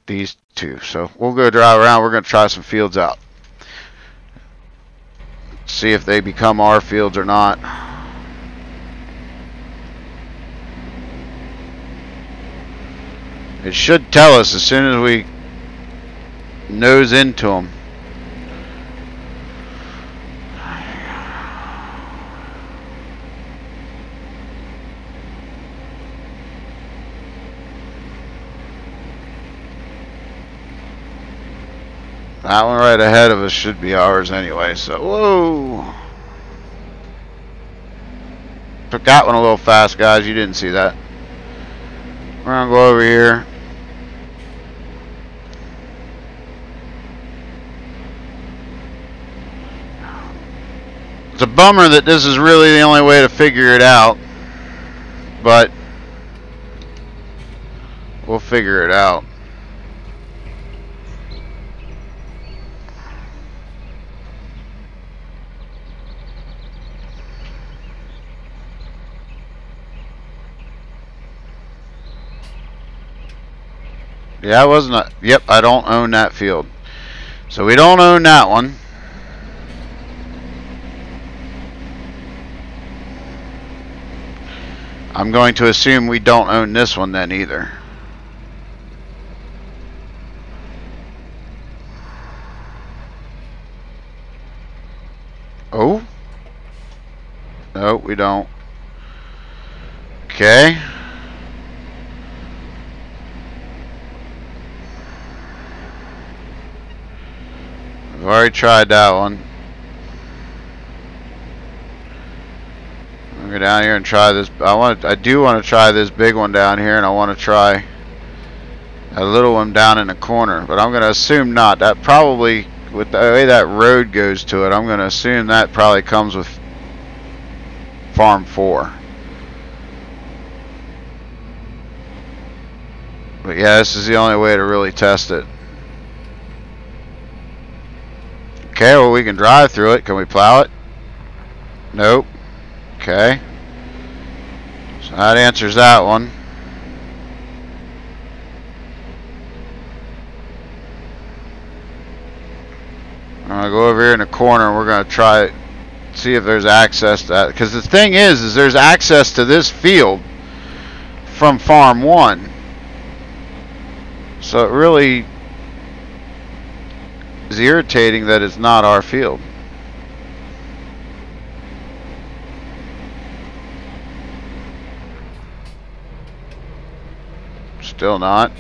these 2. So we'll go drive around. We're going to try some fields out. See if they become our fields or not. It should tell us as soon as we nose into them. That one right ahead of us should be ours anyway, so whoa. Took that one a little fast, guys. You didn't see that. We're gonna go over here. It's a bummer that this is really the only way to figure it out, but we'll figure it out. Yeah, I wasn't. Yep, I don't own that field. So we don't own that one. I'm going to assume we don't own this one then either. Oh? No, we don't. Okay. I've already tried that one. I'll go down here and try this. I do want to try this big one down here, and I want to try a little one down in the corner. But I'm going to assume not. That probably, with the way that road goes to it, I'm going to assume that probably comes with Farm 4. But yeah, this is the only way to really test it. Okay, well, we can drive through it. Can we plow it? Nope. Okay. So that answers that one. I'm going to go over here in the corner and we're going to try it, see if there's access to that. Because the thing is there's access to this field from Farm 1. So it really is irritating that it's not our field. Still not.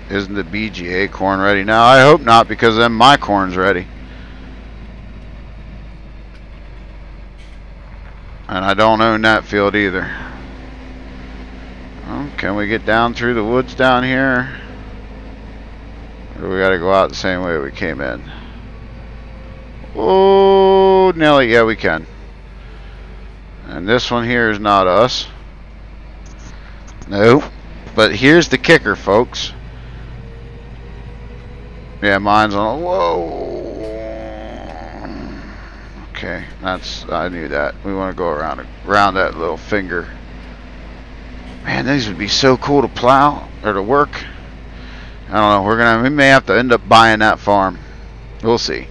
Isn't the BGA corn ready now? I hope not, because then my corn's ready. And I don't own that field either. Well, can we get down through the woods down here? Or do we gotta go out the same way we came in? Oh, Nelly, yeah, we can. And this one here is not us. Nope. But here's the kicker, folks. Yeah, mine's on. Whoa. Okay, I knew that. We want to go around that little finger. Man, these would be so cool to plow or to work. I don't know. We may have to end up buying that farm. We'll see.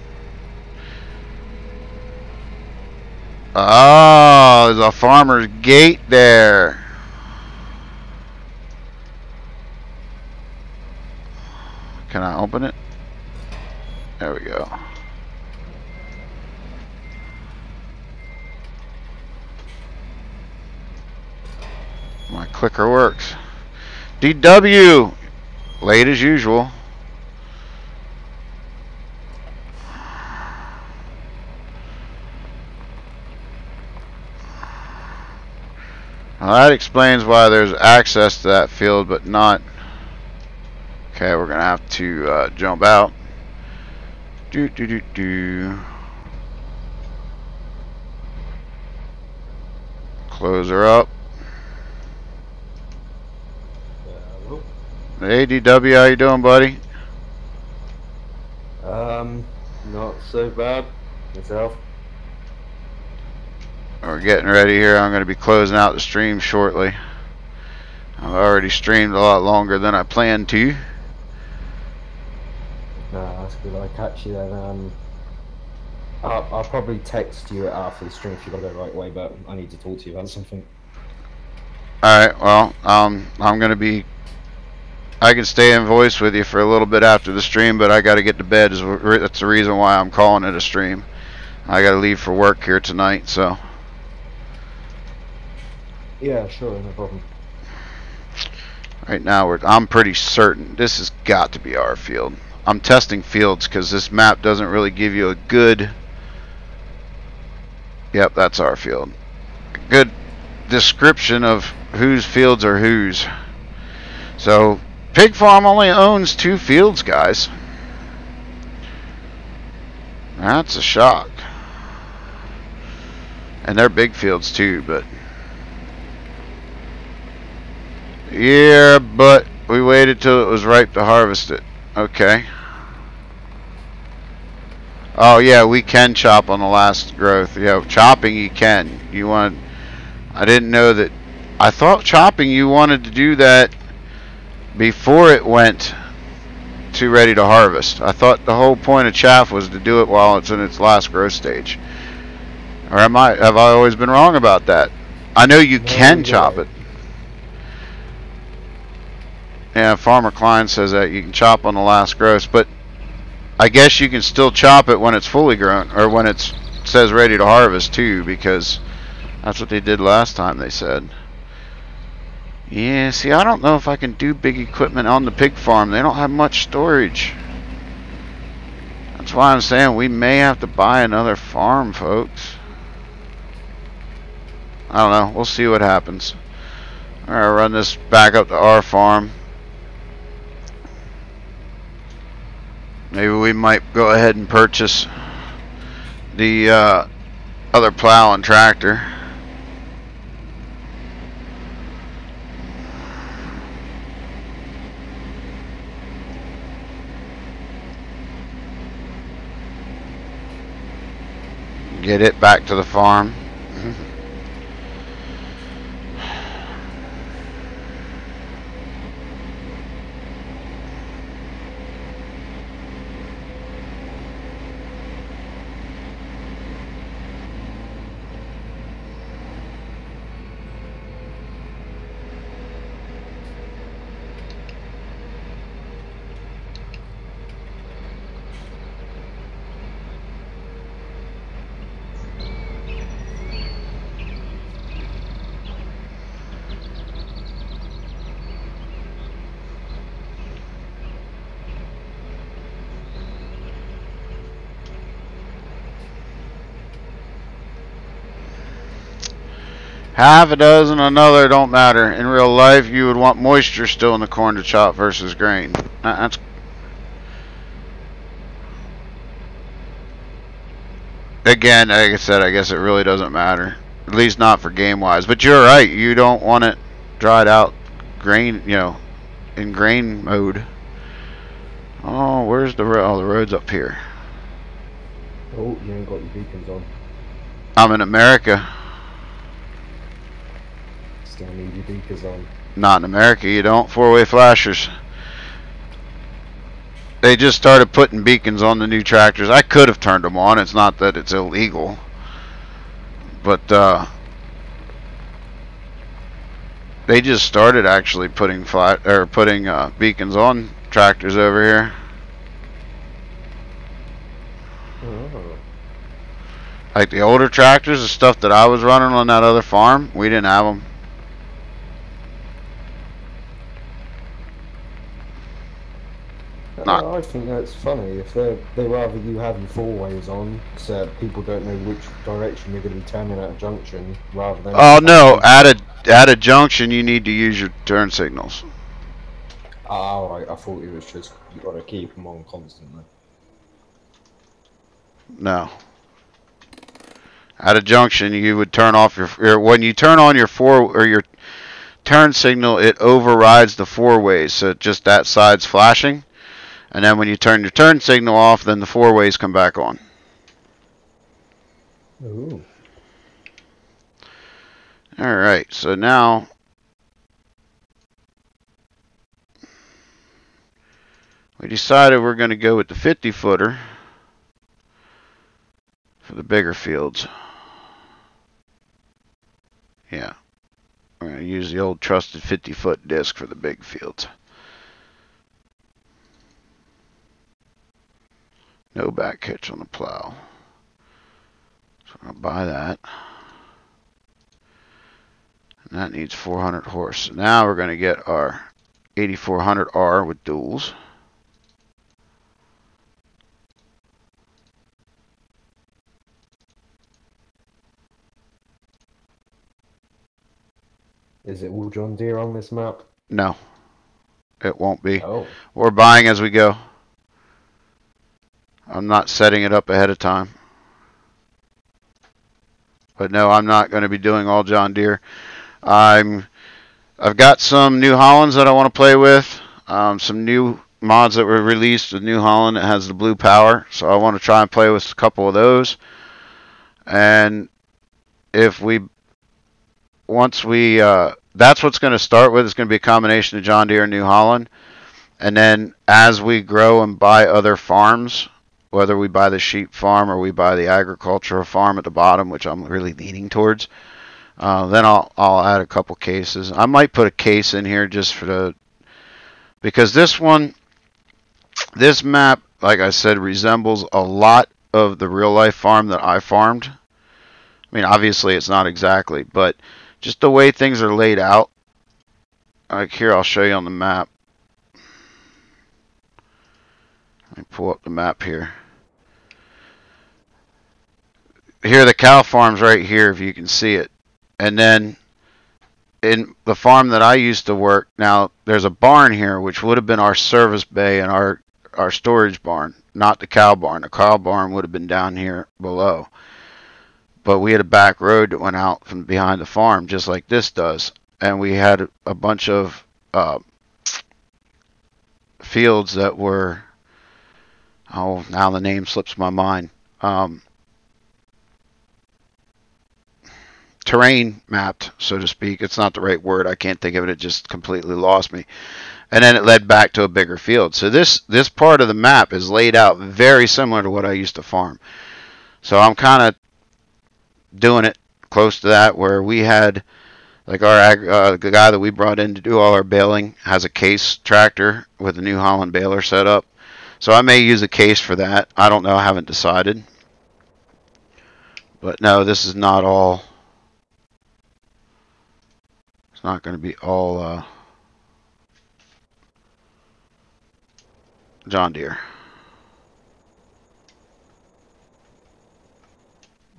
Oh, there's a farmer's gate there. Can I open it? There we go. My clicker works. DW, late as usual. Well, that explains why there's access to that field, but not. Okay, we're gonna have to jump out. Close her up. Hey DW, how you doing, buddy? Not so bad. Yourself? We're getting ready here. I'm going to be closing out the stream shortly. I've already streamed a lot longer than I planned to. No, that's good. I catch you then. I'll probably text you after the stream if you got to go the right way, but I need to talk to you about something. Alright, well, I'm going to be... I can stay in voice with you for a little bit after the stream, but I got to get to bed. That's the reason why I'm calling it a stream. I got to leave for work here tonight, so... Yeah, sure, no problem. Right now, I'm pretty certain this has got to be our field. I'm testing fields because this map doesn't really give you a good... Yep, that's our field. A good description of whose fields are whose. So, Pig Farm only owns 2 fields, guys. That's a shock. And they're big fields too, but... Yeah, but we waited till it was ripe to harvest it. Okay. Oh yeah, we can chop on the last growth. Yeah, chopping you can. You want... I didn't know that... I thought chopping you wanted to do that before it went to ready to harvest. I thought the whole point of chaff was to do it while it's in its last growth stage. Or have I always been wrong about that? I know you can chop it. Yeah, Farmer Klein says that you can chop on the last growth, but I guess you can still chop it when it's fully grown, or when it says ready to harvest too, because that's what they did last time, they said. Yeah, see, I don't know if I can do big equipment on the pig farm. They don't have much storage. That's why I'm saying we may have to buy another farm, folks. I don't know. We'll see what happens. Alright, run this back up to our farm. Maybe we might go ahead and purchase the other plow and tractor. Get it back to the farm. Half a dozen, another, don't matter. In real life, you would want moisture still in the corn to chop versus grain. That's... Again, like I said, I guess it really doesn't matter. At least not for game-wise. But you're right, you don't want it dried out grain, you know, in grain mode. Oh, where's the road? Oh, the road's up here. Oh, you ain't got your beacons on. I'm in America. Still need your beacons on. Not in America, you don't. Four-way flashers. They just started putting beacons on the new tractors. I could have turned them on. It's not that it's illegal. But, they just started actually putting beacons on tractors over here. Oh. Like the older tractors, the stuff that I was running on that other farm, we didn't have them. I think that's funny. If they rather you have your four-ways on, so people don't know which direction you're going to be turning at a junction, rather than. Oh no! At a junction, you need to use your turn signals. Oh, right. I thought it was just you got to keep them on constantly. No. At a junction, you would turn off your when you turn on your your turn signal, it overrides the four-ways, so just that side's flashing. And then when you turn your turn signal off, then the four-ways come back on. Ooh. Alright, so now we decided we're going to go with the 50-footer for the bigger fields. Yeah. We're going to use the old trusted 50-foot disc for the big fields. No back hitch on the plow. So I'm going to buy that. And that needs 400 horse. So now we're going to get our 8400R with duals. Is it all John Deere on this map? No, it won't be. Oh. We're buying as we go. I'm not setting it up ahead of time. But no, I'm not going to be doing all John Deere. I've got some New Hollands that I want to play with. Some new mods that were released with New Holland that has the blue power. So I want to try and play with a couple of those. And if we, that's what's going to start with. It's going to be a combination of John Deere and New Holland. And then as we grow and buy other farms, whether we buy the sheep farm or we buy the agricultural farm at the bottom, which I'm really leaning towards, then I'll add a couple cases. I might put a case in here just because this map, like I said, resembles a lot of the real life farm that I farmed. I mean, obviously it's not exactly, but just the way things are laid out. Like here, I'll show you on the map. Let me pull up the map here. Here are the cow farms right here, if you can see it. And then in the farm that I used to work, now there's a barn here, which would have been our service bay and our storage barn, not the cow barn. The cow barn would have been down here below. But we had a back road that went out from behind the farm, just like this does. And we had a bunch of fields that were, oh, now the name slips my mind. Terrain mapped, so to speak. It's not the right word. I can't think of it. It just completely lost me. And then it led back to a bigger field. So this part of the map is laid out very similar to what I used to farm. So I'm kind of doing it close to that, where we had, like, the guy that we brought in to do all our baling has a case tractor with a New Holland baler set up. So I may use a case for that. I don't know. I haven't decided. But no, this is not all. It's not going to be all John Deere.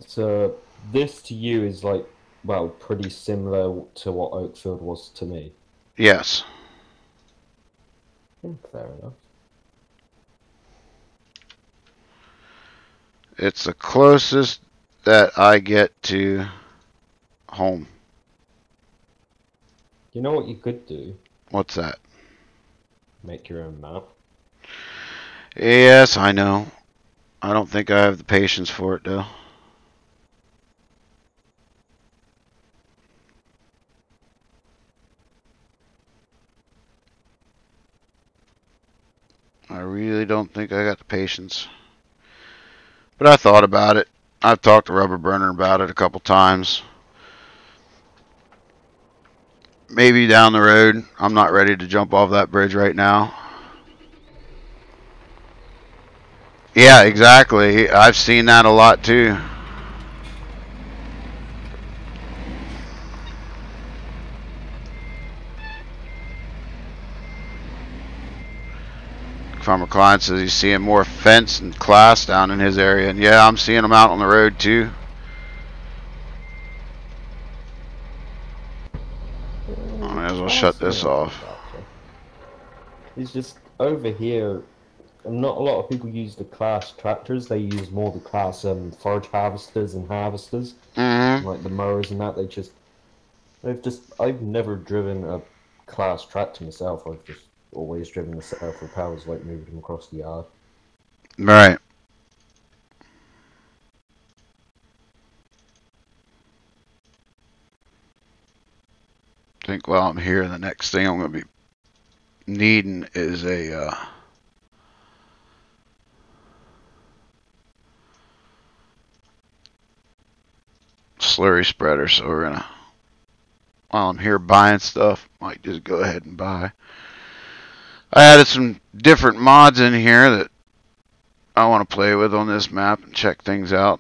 So this to you is like, well, pretty similar to what Oakfield was to me. Yes. Fair enough. It's the closest that I get to home. You know what you could do? What's that? Make your own map. Yes, I know. I don't think I have the patience for it, though. I really don't think I got the patience. But I thought about it. I've talked to Rubber Burner about it a couple times. Maybe down the road. I'm not ready to jump off that bridge right now. Yeah, exactly. I've seen that a lot too. Farmer Klein says he's seeing more fence and class down in his area. And yeah, I'm seeing them out on the road too. I might as well shut this off. It's just over here, not a lot of people use the class tractors. They use more the class forage harvesters and harvesters. Like the mowers and that. I've never driven a class tractor myself. I've just always driven the self-propellers, like moving them across the yard. Right. I think while I'm here, the next thing I'm going to be needing is a slurry spreader. So we're going to, while I'm here buying stuff, might just go ahead and buy. I added some different mods in here that I want to play with on this map and check things out.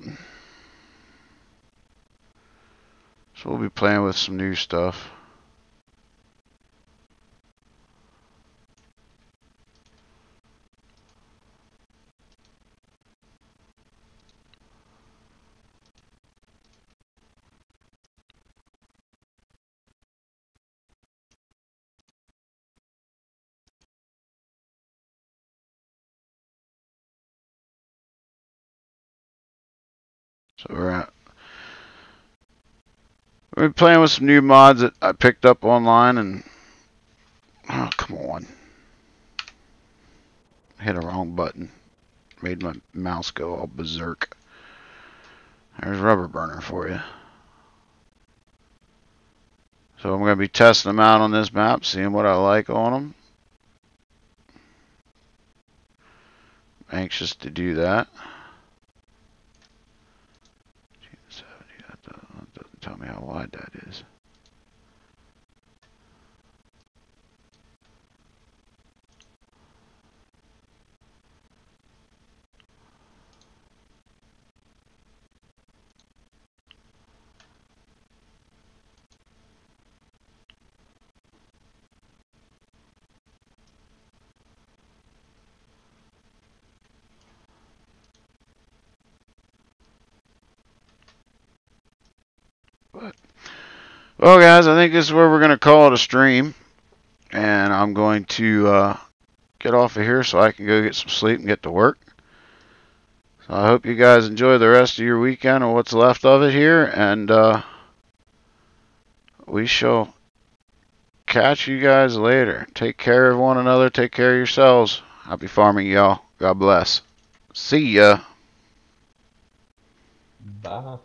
So we'll be playing with some new stuff. So we're playing with some new mods that I picked up online, and oh, come on. Hit a wrong button. Made my mouse go all berserk. There's Rubber Burner for you. So I'm going to be testing them out on this map, seeing what I like on them. Anxious to do that. That doesn't tell me how wide that is. But, well, guys, I think this is where we're going to call it a stream. And I'm going to get off of here so I can go get some sleep and get to work. So I hope you guys enjoy the rest of your weekend or what's left of it here. And we shall catch you guys later. Take care of one another. Take care of yourselves. Happy farming, y'all. God bless. See ya. Bye.